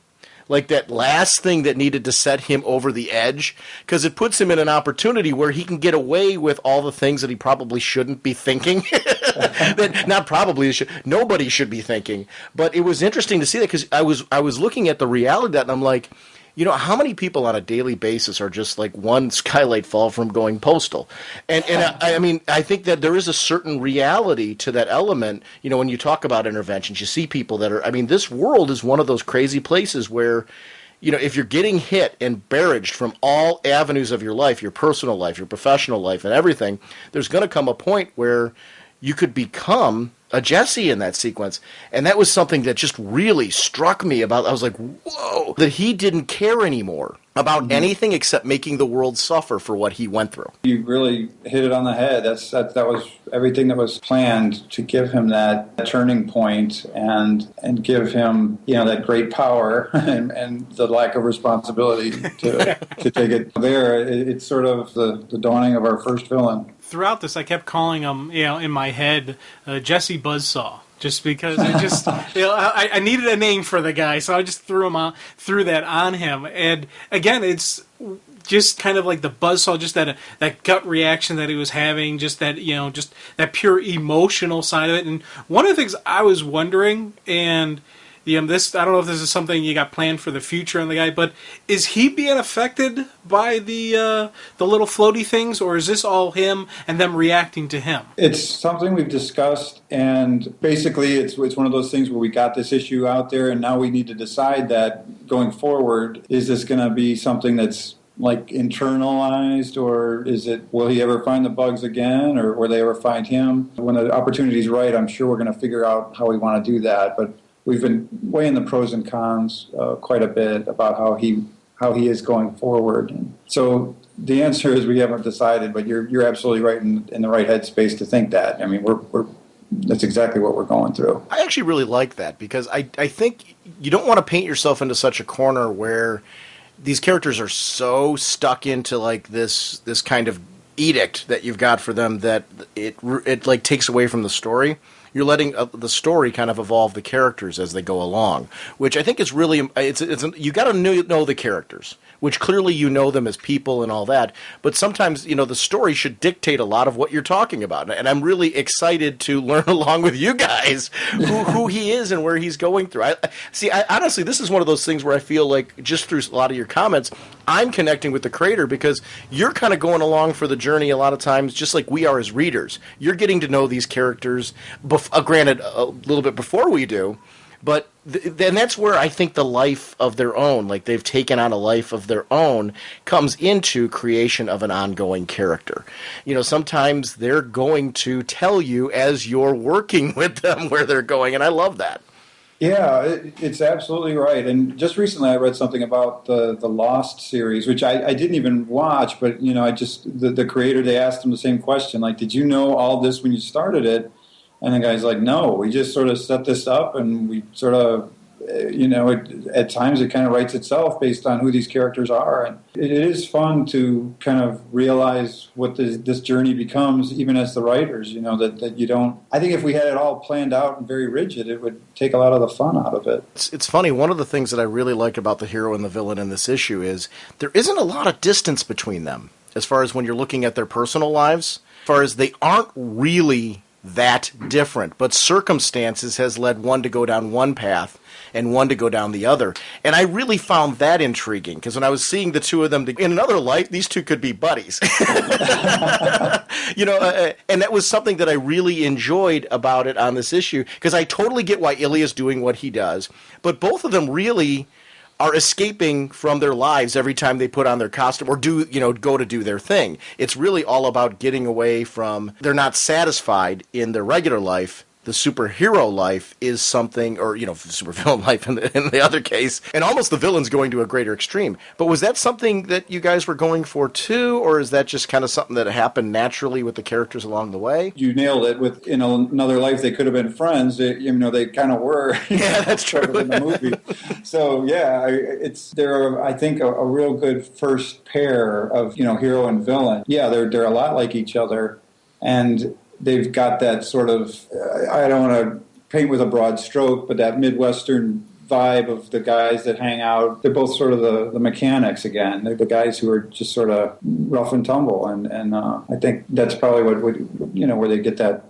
Like that last thing that needed to set him over the edge, because it puts him in an opportunity where he can get away with all the things that he probably shouldn't be thinking. Nobody should be thinking. But it was interesting to see that, because I was looking at the reality of that, and I'm like, how many people on a daily basis are just like one skylight fall from going postal? And I mean, I think that there is a certain reality to that element. When you talk about interventions, you see people that are, this world is one of those crazy places where, if you're getting hit and barraged from all avenues of your life, your personal life, your professional life, and everything, there's going to come a point where you could become a Jesse in that sequence. And that was something that just really struck me about. I was like, whoa, that he didn't care anymore about anything except making the world suffer for what he went through. You really hit it on the head. That was everything that was planned to give him that turning point and give him, that great power and the lack of responsibility to take it there. It's sort of the dawning of our first villain. Throughout this, I kept calling him, in my head, Jesse Buzzsaw. Just because it just, I needed a name for the guy, so I just threw that on him. And again, it's just kind of like the buzzsaw, just that gut reaction that he was having, just that, just that pure emotional side of it. And one of the things I was wondering, and this, I don't know if this is something you got planned for the future on the guy, but is he being affected by the little floaty things, or is this all him and them reacting to him? It's something we've discussed, and basically it's one of those things where we got this issue out there, and now we need to decide that going forward, is this going to be something that's like internalized, or will he ever find the bugs again, or will they ever find him? When the opportunity's right, I'm sure we're going to figure out how we want to do that, but we've been weighing the pros and cons quite a bit about how he is going forward. And so the answer is we haven't decided, but you're absolutely right in the right headspace to think that. That's exactly what we're going through. I actually really like that, because I think you don't want to paint yourself into such a corner where these characters are so stuck into like this kind of edict that you've got for them that it like takes away from the story. You're letting the story kind of evolve the characters as they go along, which I think is really you got to know the characters, which clearly you know them as people and all that. But sometimes the story should dictate a lot of what you're talking about, and I'm really excited to learn along with you guys who he is and where he's going through. Honestly, this is one of those things where I feel like just through a lot of your comments, I'm connecting with the creator because you're kind of going along for the journey a lot of times, just like we are as readers. You're getting to know these characters, granted, a little bit before we do, but then that's where I think the life of their own, like they've taken on a life of their own, comes into creation of an ongoing character. Sometimes they're going to tell you as you're working with them where they're going, and I love that. Yeah, it's absolutely right. And just recently I read something about the Lost series, which I didn't even watch, but, the creator, they asked him the same question, like, did you know all this when you started it? And the guy's like, no, we just sort of set this up and we sort of, at times it kind of writes itself based on who these characters are. And it is fun to kind of realize what this journey becomes, even as the writers, that you don't... I think if we had it all planned out and very rigid, it would take a lot of the fun out of it. It's funny, one of the things that I really like about the hero and the villain in this issue is there isn't a lot of distance between them, as far as when you're looking at their personal lives, as far as they aren't really that different, but circumstances has led one to go down one path and one to go down the other. And I really found that intriguing, because when I was seeing the two of them in another life, these two could be buddies. And that was something that I really enjoyed about it on this issue, because I totally get why Ilya's doing what he does, but both of them really are escaping from their lives every time they put on their costume or go to do their thing. It's really all about getting away from, they're not satisfied in their regular life. The superhero life is something, or, supervillain life in the other case, and almost the villain's going to a greater extreme. But was that something that you guys were going for too, or is that just kind of something that happened naturally with the characters along the way? You nailed it. With in another life, they could have been friends. They kind of were. Yeah, that's true. In the movie. So yeah, they're I think a real good first pair of hero and villain. Yeah, they're a lot like each other, and they've got that sort of, I don't want to paint with a broad stroke, but that Midwestern vibe of the guys that hang out. They're both sort of the mechanics again. They're the guys who are just sort of rough and tumble. And I think that's probably what where they get that.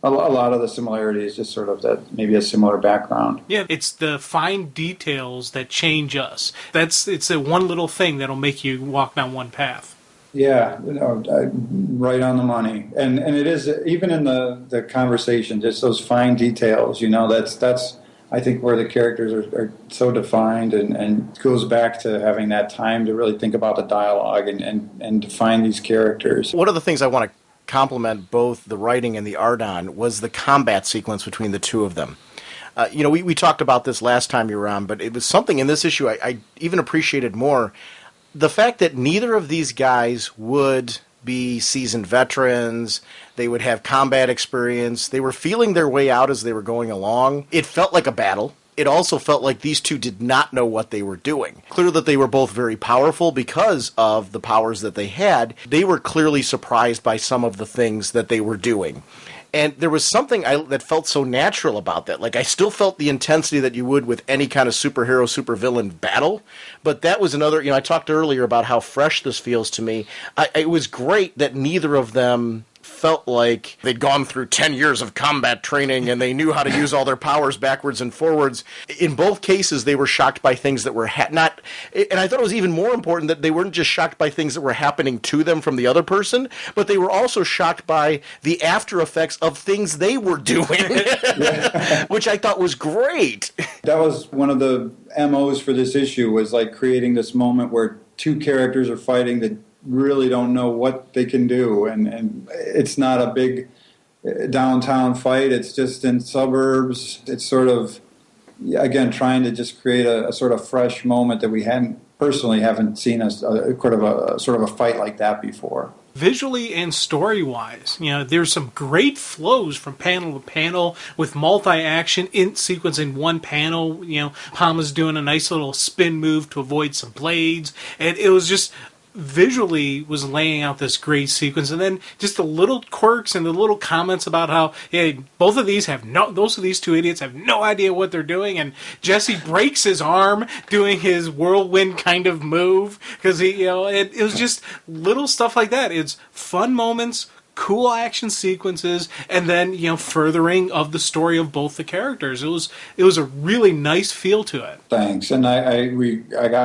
A lot of the similarities, just sort of that, maybe a similar background. Yeah, it's the fine details that change us. It's a one little thing that'll make you walk down one path. Yeah, right on the money, and it is even in the conversation, just those fine details. That's I think where the characters are so defined, and goes back to having that time to really think about the dialogue and define these characters. One of the things I want to compliment both the writing and the art on was the combat sequence between the two of them. We talked about this last time you were on, but it was something in this issue I even appreciated more. The fact that neither of these guys would be seasoned veterans, they would have combat experience, they were feeling their way out as they were going along. It felt like a battle. It also felt like these two did not know what they were doing. Clear that they were both very powerful because of the powers that they had. They were clearly surprised by some of the things that they were doing. And there was something that felt so natural about that. Like, I still felt the intensity that you would with any kind of superhero, supervillain battle. But that was another, I talked earlier about how fresh this feels to me. It was great that neither of them felt like they'd gone through 10 years of combat training and they knew how to use all their powers backwards and forwards. In both cases, they were shocked by things that were not... And I thought it was even more important that they weren't just shocked by things that were happening to them from the other person, but they were also shocked by the after effects of things they were doing, which I thought was great. That was one of the MOs for this issue, was like creating this moment where two characters are fighting that really don't know what they can do, and it's not a big downtown fight, it's just in suburbs. It's sort of, again, trying to just create a sort of fresh moment that we haven't seen a sort of a fight like that before. Visually and story-wise, there's some great flows from panel to panel with multi-action in sequence in one panel. Hama's doing a nice little spin move to avoid some blades, and it was just visually was laying out this great sequence, and then just the little quirks and the little comments about how, hey, both of these two idiots have no idea what they're doing, and Jesse breaks his arm doing his whirlwind kind of move because it was just little stuff like that. It's fun moments, cool action sequences, and then furthering of the story of both the characters. It was a really nice feel to it. Thanks, and I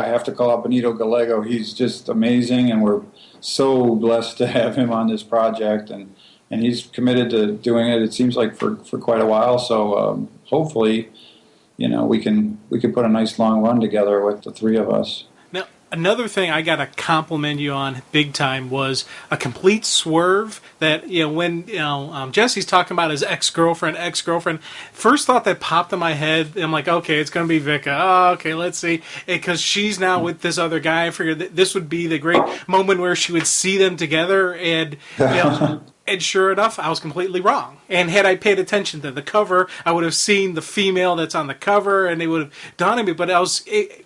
have to call out Benito Gallego. He's just amazing, and we're so blessed to have him on this project, and he's committed to doing it. It seems like for quite a while. So hopefully, we can put a nice long run together with the three of us. Another thing I got to compliment you on big time was a complete swerve that, when Jesse's talking about his ex-girlfriend, first thought that popped in my head, I'm like, okay, it's going to be Vika. Oh, okay, let's see. Because she's now with this other guy. I figured that this would be the great moment where she would see them together, and, and sure enough, I was completely wrong. And had I paid attention to the cover, I would have seen the female that's on the cover, and they would have dawned on me. But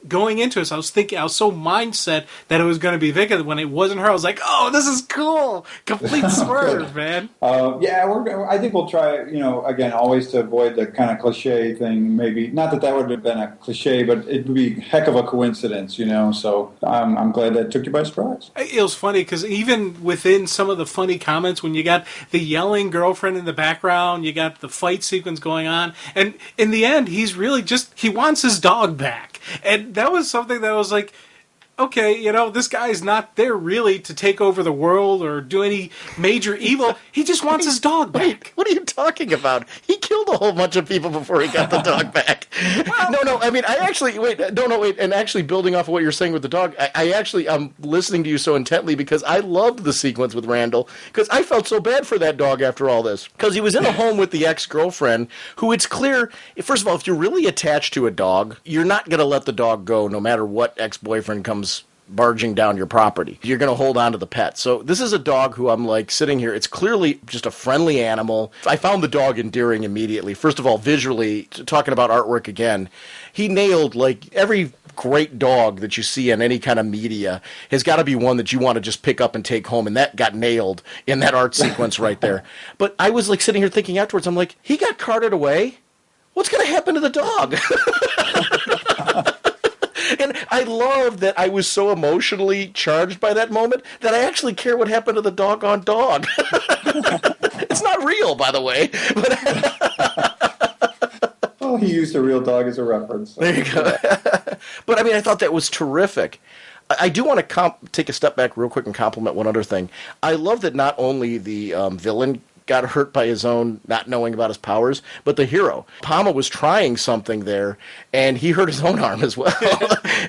going into this, I was thinking, I was so mindset that it was going to be Vika. When it wasn't her, I was like, oh, this is cool. Complete swerve, man. I think we'll try, again, always to avoid the kind of cliche thing, maybe. Not that would have been a cliche, but it would be a heck of a coincidence, So I'm glad that took you by surprise. It was funny, because even within some of the funny comments, when you got the yelling girlfriend in the background, you got the fight sequence going on, and in the end, he's really he wants his dog back. And that was something that was like, okay, this guy's not there really to take over the world or do any major evil. He just wants his dog back. What are you talking about? He killed a whole bunch of people before he got the dog back. And actually building off of what you're saying with the dog, I'm listening to you so intently because I loved the sequence with Randall, because I felt so bad for that dog after all this. Because he was in a home with the ex-girlfriend, who it's clear, first of all, if you're really attached to a dog, you're not going to let the dog go no matter what ex-boyfriend comes barging down your property. You're going to hold on to the pet. So this is a dog who I'm like sitting here. It's clearly just a friendly animal. I found the dog endearing immediately. First of all, visually, talking about artwork again, he nailed like every great dog that you see in any kind of media has got to be one that you want to just pick up and take home, and that got nailed in that art sequence right there. But I was like sitting here thinking afterwards, I'm like, he got carted away? What's going to happen to the dog? And I love that I was so emotionally charged by that moment that I actually care what happened to the doggone dog. It's not real, by the way. Well, he used a real dog as a reference. So. There you go. But, I thought that was terrific. I do want to take a step back real quick and compliment one other thing. I love that not only the villain got hurt by his own not knowing about his powers, but the hero. Apama was trying something there, and he hurt his own arm as well.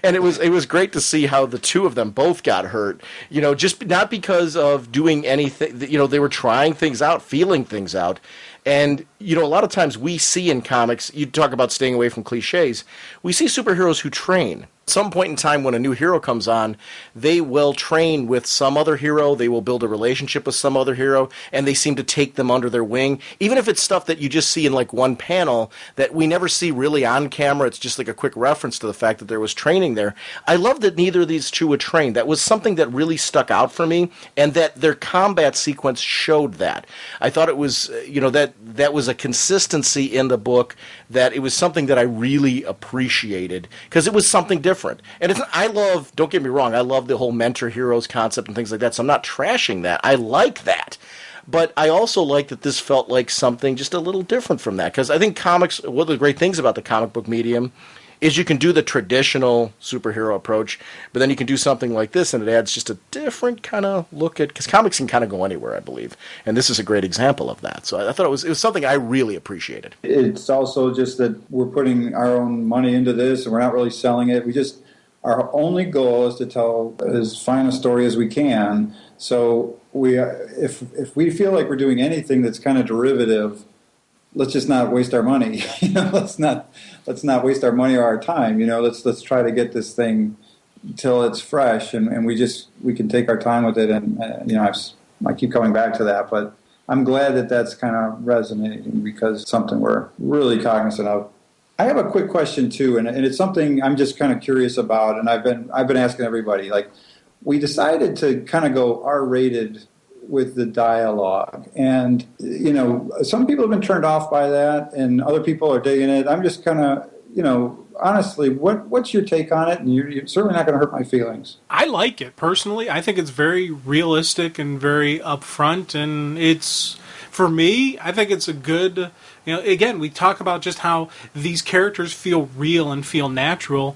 And it was great to see how the two of them both got hurt. Just not because of doing anything. They were trying things out, feeling things out. And, a lot of times we see in comics, you talk about staying away from cliches, we see superheroes who train. At some point in time when a new hero comes on, they will train with some other hero, they will build a relationship with some other hero, and they seem to take them under their wing. Even if it's stuff that you just see in like one panel that we never see really on camera, it's just like a quick reference to the fact that there was training there. I love that neither of these two were trained. That was something that really stuck out for me, and that their combat sequence showed that. I thought it was, that was a consistency in the book, that it was something that I really appreciated, because it was something different. And don't get me wrong, I love the whole mentor heroes concept and things like that, so I'm not trashing that. I like that. But I also like that this felt like something just a little different from that, because I think comics, one of the great things about the comic book medium is you can do the traditional superhero approach, but then you can do something like this, and it adds just a different kind of look at, because comics can kind of go anywhere, I believe, and this is a great example of that. So I thought it was something I really appreciated. It's also just that we're putting our own money into this, and we're not really selling it. Our only goal is to tell as fine a story as we can. So if we feel like we're doing anything that's kind of derivative, let's just not waste our money. Let's not waste our money or our time. Let's try to get this thing till it's fresh, and we can take our time with it. And I keep coming back to that, but I'm glad that that's kind of resonating, because it's something we're really cognizant of. I have a quick question too, and it's something I'm just kind of curious about, and I've been asking everybody, like, we decided to kind of go R-rated with the dialogue. And, some people have been turned off by that, and other people are digging it. I'm just kind of, honestly, what's your take on it? And you're certainly not going to hurt my feelings. I like it, personally. I think it's very realistic and very upfront, and for me, I think it's a good, again, we talk about just how these characters feel real and feel natural.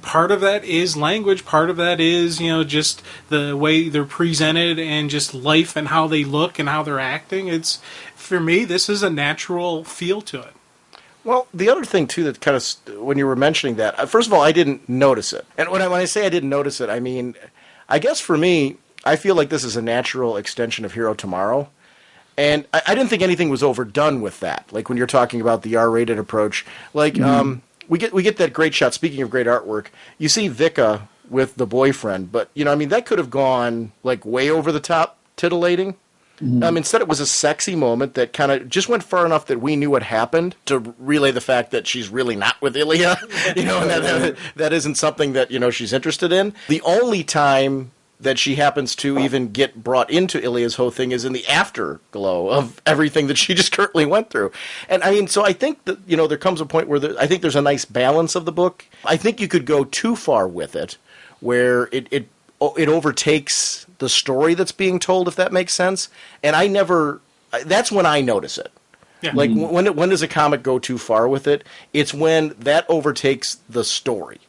Part of that is language, part of that is, just the way they're presented and just life and how they look and how they're acting. For me, this is a natural feel to it. Well, the other thing, too, that kind of, when you were mentioning that, first of all, I didn't notice it. And when I say I didn't notice it, I mean, I guess for me, I feel like this is a natural extension of Hero Tomorrow. And I didn't think anything was overdone with that. Like when you're talking about the R-rated approach, like, we get that great shot. Speaking of great artwork, you see Vika with the boyfriend, but that could have gone like way over the top, titillating. Instead, it was a sexy moment that kind of just went far enough that we knew what happened to relay the fact that she's really not with Ilya. And that isn't something that she's interested in. The only time that she happens to even get brought into Ilya's whole thing is in the afterglow of everything that she just currently went through. And so I think that, there comes a point where I think there's a nice balance of the book. I think you could go too far with it, where it overtakes the story that's being told, if that makes sense. And that's when I notice it. Yeah. Like, when does a comic go too far with it? It's when that overtakes the story.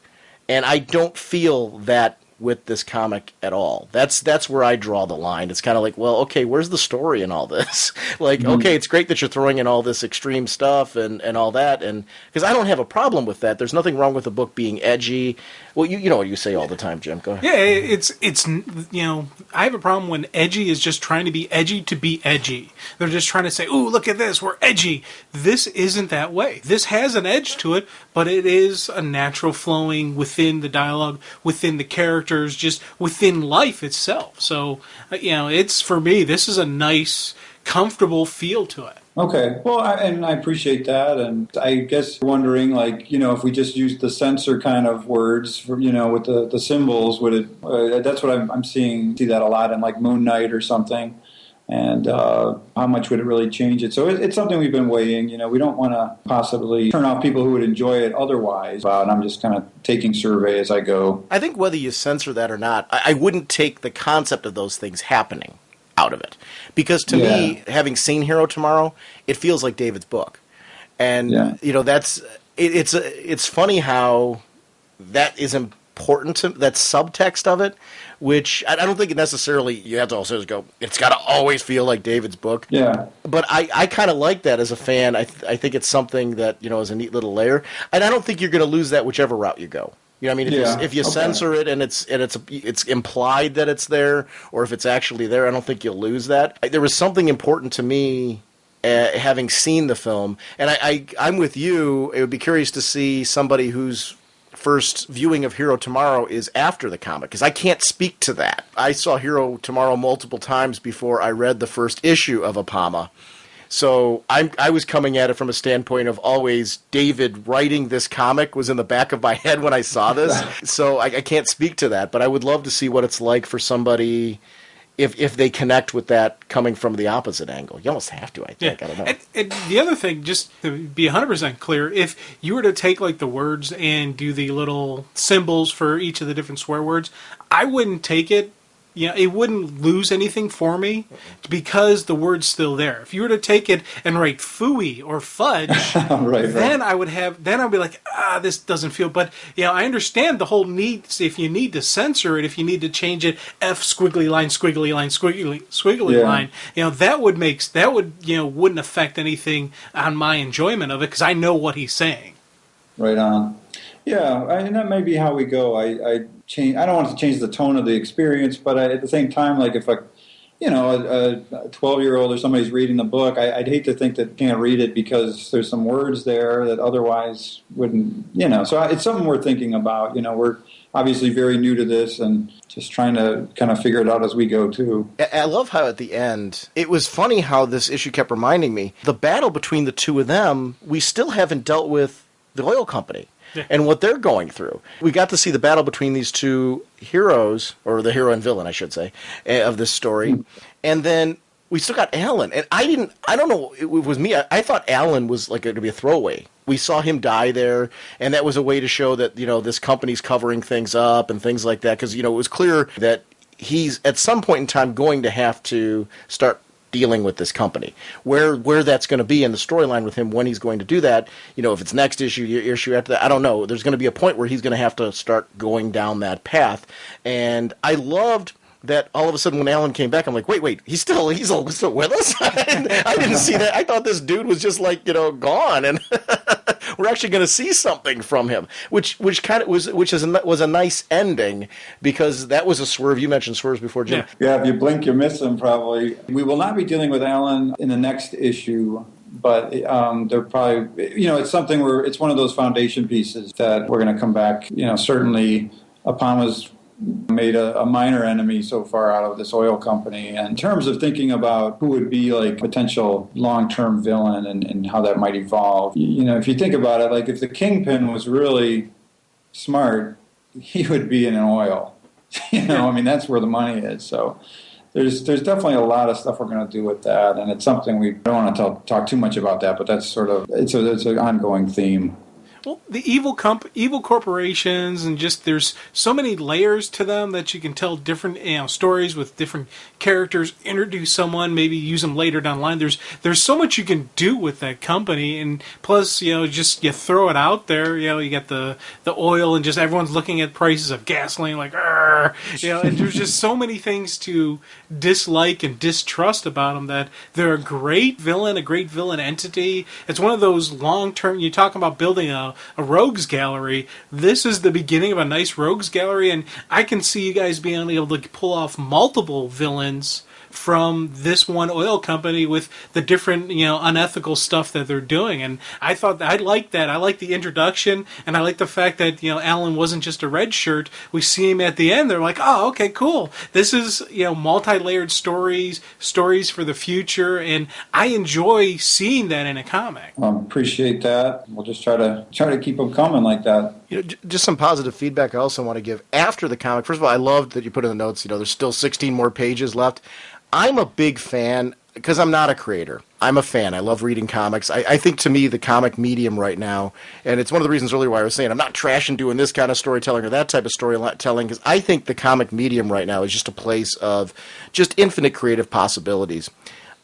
And I don't feel that with this comic at all. That's where I draw the line. It's kind of like, well, okay, where's the story in all this? Like, okay, it's great that you're throwing in all this extreme stuff and all that, and because I don't have a problem with that. There's nothing wrong with the book being edgy. Well, you know what you say all the time, Jim. Go ahead. Yeah, it's I have a problem when edgy is just trying to be edgy. They're just trying to say, ooh, look at this, we're edgy. This isn't that way. This has an edge to it, but it is a natural flowing within the dialogue, within the characters, just within life itself. So, it's, for me, this is a nice, comfortable feel to it. Okay. Well, I appreciate that. And I guess wondering, like, if we just use the censor kind of words, for, with the symbols, would it, that's what I'm see that a lot in, like, Moon Knight or something. And how much would it really change it? So it's something we've been weighing. We don't want to possibly turn off people who would enjoy it otherwise. And I'm just kind of taking survey as I go. I think whether you censor that or not, I wouldn't take the concept of those things happening out of it. Because to me, having seen Hero Tomorrow, it feels like David's book. And, it's funny how that is important to that subtext of it, which I don't think it necessarily, you have to also just go, it's got to always feel like David's book. Yeah. But I kind of like that as a fan. I think it's something that, is a neat little layer. And I don't think you're going to lose that whichever route you go. If you censor it and it's implied that it's there, or if it's actually there, I don't think you'll lose that. There was something important to me having seen the film, and I'm with you. It would be curious to see somebody whose first viewing of Hero Tomorrow is after the comic, because I can't speak to that. I saw Hero Tomorrow multiple times before I read the first issue of Apama. So I was coming at it from a standpoint of always David writing this comic was in the back of my head when I saw this. So I can't speak to that, but I would love to see what it's like for somebody if they connect with that coming from the opposite angle. You almost have to, I think. Yeah. I don't know. And the other thing, just to be 100% clear, if you were to take like the words and do the little symbols for each of the different swear words, I wouldn't take it. It wouldn't lose anything for me because the word's still there. If you were to take it and write phooey or fudge, then I would be like, this doesn't feel. But I understand the whole need. If you need to censor it, if you need to change it, F squiggly line, squiggly line, squiggly line. That wouldn't affect anything on my enjoyment of it because I know what he's saying. Right on. Yeah, and that may be how we go. I don't want to change the tone of the experience, but at the same time, like if a 12-year-old or somebody's reading the book, I'd hate to think that can't read it because there's some words there that otherwise wouldn't, So it's something we're thinking about. We're obviously very new to this and just trying to kind of figure it out as we go, too. I love how at the end, it was funny how this issue kept reminding me, the battle between the two of them, we still haven't dealt with the oil company. and what they're going through. We got to see the battle between these two heroes, or the hero and villain, I should say, of this story. And then we still got Alan. And I don't know, it was me. I thought Alan was like going to be a throwaway. We saw him die there, and that was a way to show that, this company's covering things up and things like that. Because, it was clear that he's at some point in time going to have to start dealing with this company. Where that's going to be in the storyline with him, when he's going to do that, if it's next issue after that, I don't know. There's going to be a point where he's going to have to start going down that path. And I loved that all of a sudden when Alan came back, I'm like, wait, he's still with us? I didn't see that. I thought this dude was just like, gone, and we're actually going to see something from him, which kind of was a nice ending, because that was a swerve. You mentioned swerves before, Jim. Yeah, if you blink, you miss him, probably. We will not be dealing with Alan in the next issue, but they're probably, it's something where it's one of those foundation pieces that we're going to come back. Certainly Apama's made a minor enemy so far out of this oil company. And in terms of thinking about who would be like potential long-term villain and how that might evolve, if you think about it, like if the Kingpin was really smart, he would be in an oil. That's where the money is. So there's definitely a lot of stuff we're going to do with that, and it's something we don't want to talk too much about that, but that's sort of it's an ongoing theme. Well, the evil corporations, and just there's so many layers to them that you can tell different stories with different characters. Introduce someone, maybe use them later down the line. There's so much you can do with that company, and plus just you throw it out there. You get the oil, and just everyone's looking at prices of gasoline like, and there's just so many things to dislike and distrust about them, that they're a great villain entity. It's one of those long-term. You talk about building a rogues gallery. This is the beginning of a nice rogues gallery, and I can see you guys being able to pull off multiple villains from this one oil company with the different, unethical stuff that they're doing. And I thought I liked that. I like the introduction, and I like the fact that, Alan wasn't just a red shirt. We see him at the end. They're like, oh, okay, cool. This is, multi-layered stories for the future, and I enjoy seeing that in a comic. Appreciate that. We'll just try to keep them coming like that. Just some positive feedback I also want to give after the comic. First of all, I loved that you put in the notes, there's still 16 more pages left. I'm a big fan, because I'm not a creator. I'm a fan. I love reading comics. I think, to me, the comic medium right now, and it's one of the reasons earlier why I was saying I'm not trashing doing this kind of storytelling or that type of storytelling, because I think the comic medium right now is just a place of just infinite creative possibilities.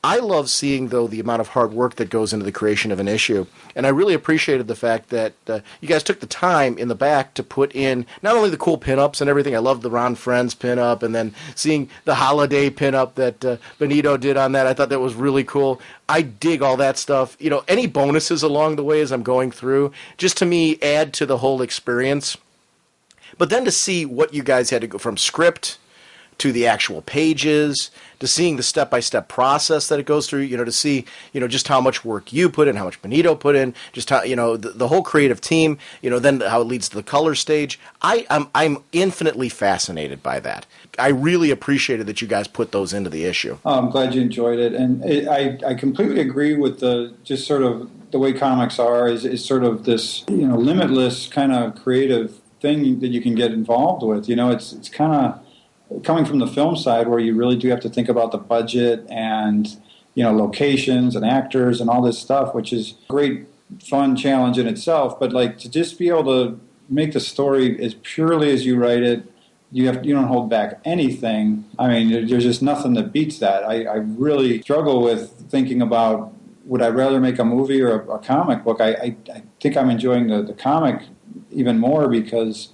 I love seeing, though, the amount of hard work that goes into the creation of an issue. And I really appreciated the fact that you guys took the time in the back to put in not only the cool pinups and everything. I love the Ron Friends pinup, and then seeing the holiday pinup that Benito did on that. I thought that was really cool. I dig all that stuff. Any bonuses along the way as I'm going through, just to me, add to the whole experience. But then to see what you guys had to go from script to the actual pages, to seeing the step-by-step process that it goes through, to see, just how much work you put in, how much Benito put in, just how, the whole creative team, then how it leads to the color stage. I'm infinitely fascinated by that. I really appreciated that you guys put those into the issue. I'm glad you enjoyed it, and I completely agree with just sort of the way comics are is sort of this, limitless kind of creative thing that you can get involved with. It's kind of coming from the film side, where you really do have to think about the budget and locations and actors and all this stuff, which is a great fun challenge in itself. But like, to just be able to make the story as purely as you write it, you don't hold back anything. I mean, there's just nothing that beats that. I really struggle with thinking about, would I rather make a movie or a comic book? I think I'm enjoying the comic even more, because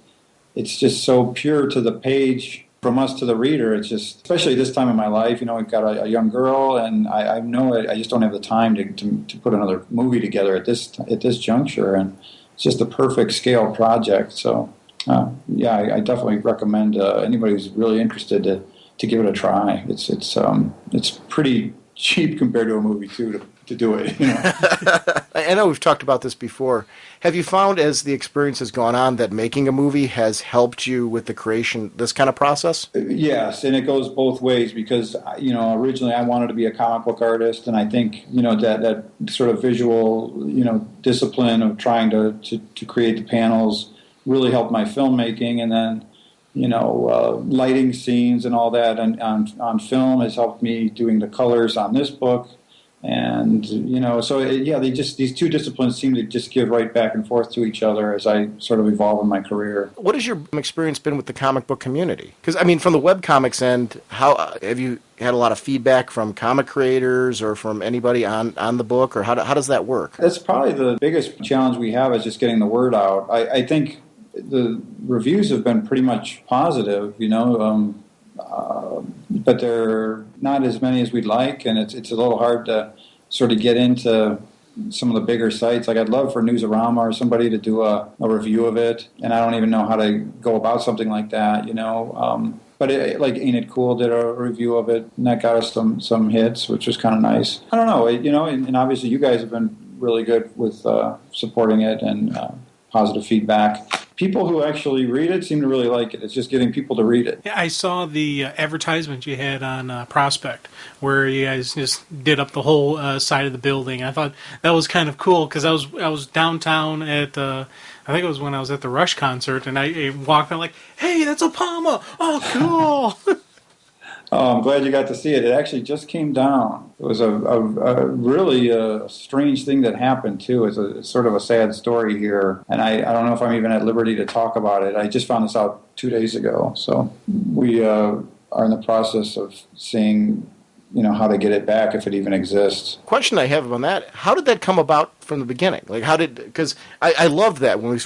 it's just so pure to the page. From us to the reader, it's just, especially this time in my life, we've got a young girl, and I know I just don't have the time to put another movie together at this juncture, and it's just a perfect scale project. So, I definitely recommend anybody who's really interested to give it a try. It's pretty cheap compared to a movie too, to do it. I know we've talked about this before. Have you found as the experience has gone on that making a movie has helped you with the creation, this kind of process? Yes, and it goes both ways because, originally I wanted to be a comic book artist, and I think, that sort of visual, discipline of trying to create the panels really helped my filmmaking, and then, lighting scenes and all that on film has helped me doing the colors on this book. And, these two disciplines seem to just give right back and forth to each other as I sort of evolve in my career. What has your experience been with the comic book community? Because, from the webcomics end, how have you had a lot of feedback from comic creators or from anybody on the book, or how does that work? That's probably the biggest challenge we have is just getting the word out. I think the reviews have been pretty much positive, but they're not as many as we'd like, and it's a little hard to sort of get into some of the bigger sites. Like I'd love for Newsarama or somebody to do a review of it, and I don't even know how to go about something like that, But Ain't It Cool did a review of it, and that got us some hits, which was kind of nice. I don't know, and obviously you guys have been really good with supporting it and positive feedback. People who actually read it seem to really like it. It's just getting people to read it. Yeah, I saw the advertisement you had on Prospect, where you guys just did up the whole side of the building. I thought that was kind of cool because I was downtown at I think it was when I was at the Rush concert, and I walked in like, "Hey, that's Apama! Oh, cool!" Oh, I'm glad you got to see it. It actually just came down. It was a really strange thing that happened, too. It's sort of a sad story here, and I don't know if I'm even at liberty to talk about it. I just found this out 2 days ago, so we are in the process of seeing, how to get it back if it even exists. Question I have on that: how did that come about from the beginning? Like, because I loved that when we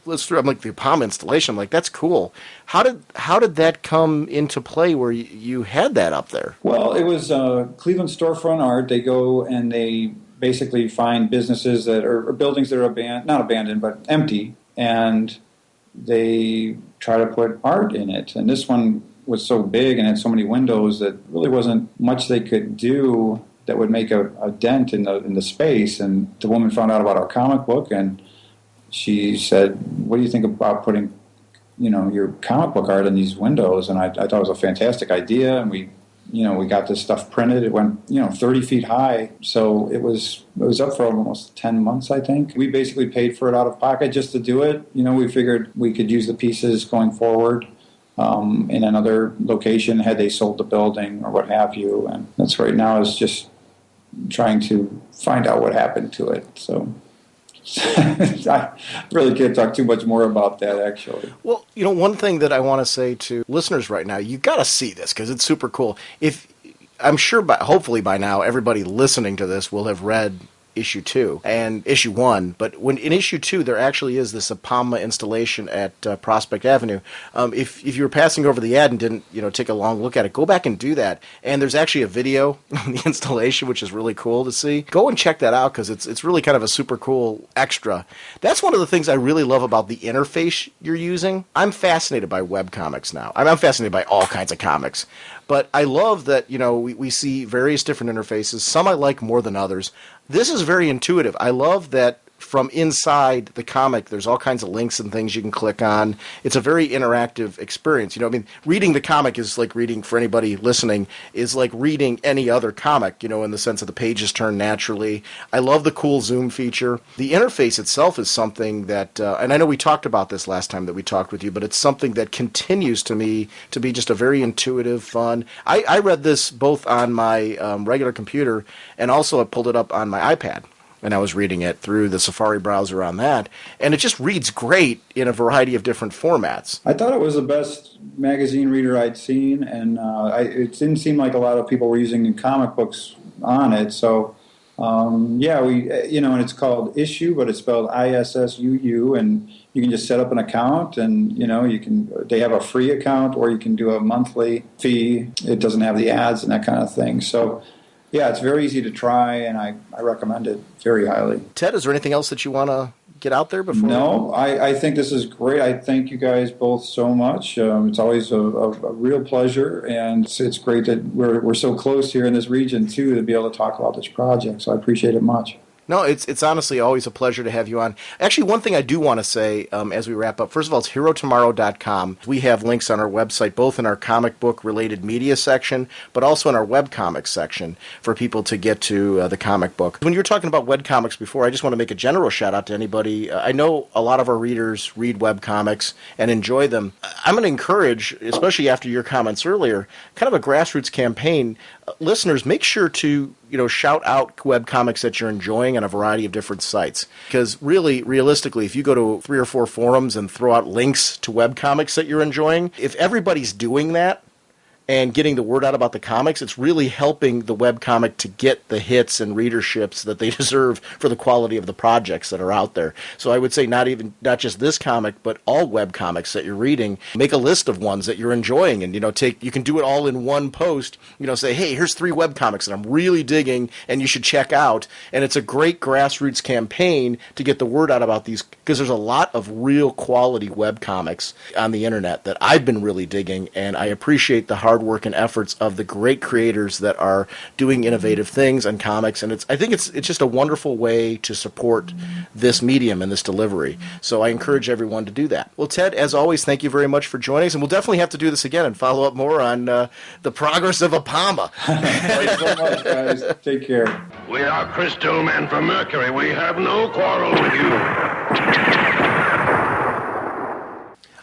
I'm like the Apama installation. I'm like, that's cool. How did that come into play where you had that up there? Well, it was Cleveland Storefront Art. They go and they basically find businesses that are or buildings that are not abandoned, but empty, and they try to put art in it. And this one was so big and had so many windows that really wasn't much they could do that would make a dent in the space. And the woman found out about our comic book, and she said, "What do you think about putting, your comic book art in these windows?" And I thought it was a fantastic idea. And we got this stuff printed. It went, 30 feet high. So it was up for almost 10 months, I think. We basically paid for it out of pocket just to do it. We figured we could use the pieces going forward in another location had they sold the building or what have you. And that's right now is just trying to find out what happened to it. So I really can't talk too much more about that, actually. Well, one thing that I want to say to listeners right now, you got to see this because it's super cool. I'm sure, hopefully by now, everybody listening to this will have read issue 2 and issue 1, but in issue 2 there actually is this Apama installation at Prospect Avenue. If you were passing over the ad and didn't take a long look at it, go back and do that. And there's actually a video on the installation, which is really cool to see. Go and check that out because it's really kind of a super cool extra. That's one of the things I really love about the interface you're using. I'm fascinated by webcomics now. I'm fascinated by all kinds of comics. But I love that, we see various different interfaces. Some I like more than others. This is very intuitive. I love that from inside the comic, there's all kinds of links and things you can click on. It's a very interactive experience. Reading the comic is like reading, for anybody listening, is like reading any other comic, in the sense that the pages turn naturally. I love the cool zoom feature. The interface itself is something that, and I know we talked about this last time that we talked with you, but it's something that continues to me to be just a very intuitive, fun. I read this both on my regular computer and also I pulled it up on my iPad. And I was reading it through the Safari browser on that, and it just reads great in a variety of different formats. I thought it was the best magazine reader I'd seen, and it didn't seem like a lot of people were using comic books on it. So, and it's called Issue, but it's spelled ISSUU, and you can just set up an account, and they have a free account, or you can do a monthly fee. It doesn't have the ads and that kind of thing. So. Yeah, it's very easy to try, and I recommend it very highly. Ted, is there anything else that you want to get out there before? No, I think this is great. I thank you guys both so much. It's always a real pleasure, and it's great that we're so close here in this region, too, to be able to talk about this project. So I appreciate it much. No, it's honestly always a pleasure to have you on. Actually, one thing I do want to say as we wrap up, first of all, it's herotomorrow.com. We have links on our website, both in our comic book related media section, but also in our webcomics section for people to get to the comic book. When you were talking about webcomics before, I just want to make a general shout out to anybody. I know a lot of our readers read webcomics and enjoy them. I'm going to encourage, especially after your comments earlier, kind of a grassroots campaign. Listeners, make sure to shout out webcomics that you're enjoying on a variety of different sites. Because really, realistically, if you go to 3 or 4 forums and throw out links to webcomics that you're enjoying, if everybody's doing that and getting the word out about the comics, it's really helping the webcomic to get the hits and readerships that they deserve for the quality of the projects that are out there. So I would say not just this comic, but all webcomics that you're reading, make a list of ones that you're enjoying, and you can do it all in one post. Say, hey, here's 3 webcomics that I'm really digging and you should check out. And it's a great grassroots campaign to get the word out about these, because there's a lot of real quality webcomics on the internet that I've been really digging, and I appreciate the hard work and efforts of the great creators that are doing innovative things in comics, and I think it's just a wonderful way to support this medium and this delivery. So I encourage everyone to do that. Well, Ted, as always, thank you very much for joining us, and we'll definitely have to do this again and follow up more on the progress of Apama. Thanks so much, guys. Take care. We are Crystal Men from Mercury. We have no quarrel with you.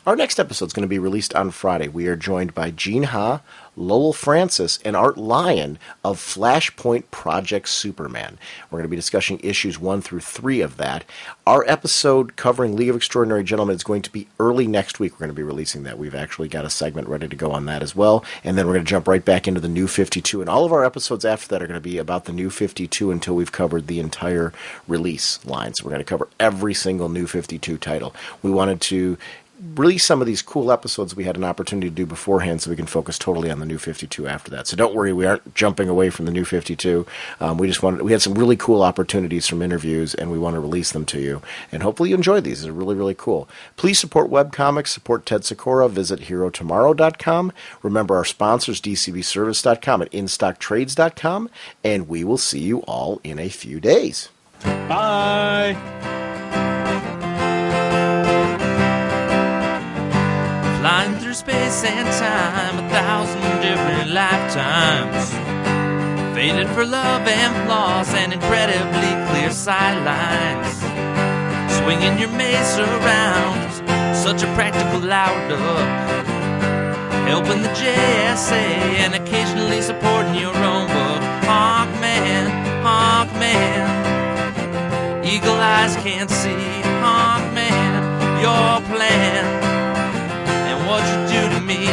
Our next episode is going to be released on Friday. We are joined by Gene Ha, Lowell Francis, and Art Lyon of Flashpoint Project Superman. We're going to be discussing issues 1 through 3 of that. Our episode covering League of Extraordinary Gentlemen is going to be early next week. We're going to be releasing that. We've actually got a segment ready to go on that as well. And then we're going to jump right back into the New 52. And all of our episodes after that are going to be about the New 52 until we've covered the entire release line. So we're going to cover every single New 52 title. We wanted to release some of these cool episodes we had an opportunity to do beforehand so we can focus totally on the New 52 after that. So don't worry, we aren't jumping away from the New 52. We had some really cool opportunities from interviews, and we want to release them to you. And hopefully you enjoyed these. They're really, really cool. Please support webcomics, support Ted Sikora, visit herotomorrow.com. Remember our sponsors, dcbservice.com and instocktrades.com, and we will see you all in a few days. Bye! Flying through space and time, 1,000 different lifetimes. Faded for love and flaws and incredibly clear sightlines. Swinging your mace around, such a practical outlook. Helping the JSA and occasionally supporting your own book. Hawkman, Hawkman. Eagle eyes can't see, Hawkman, your plan. What you do to me,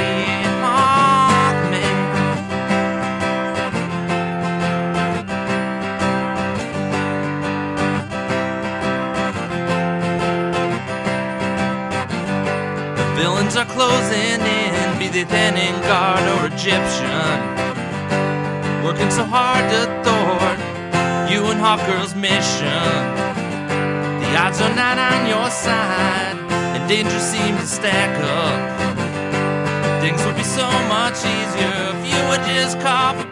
Hawkman. The villains are closing in, be they then guard or Egyptian. Working so hard to thwart you and Hawkgirl's mission. The odds are not on your side, and danger seems to stack up. Things would be so much easier if you would just call for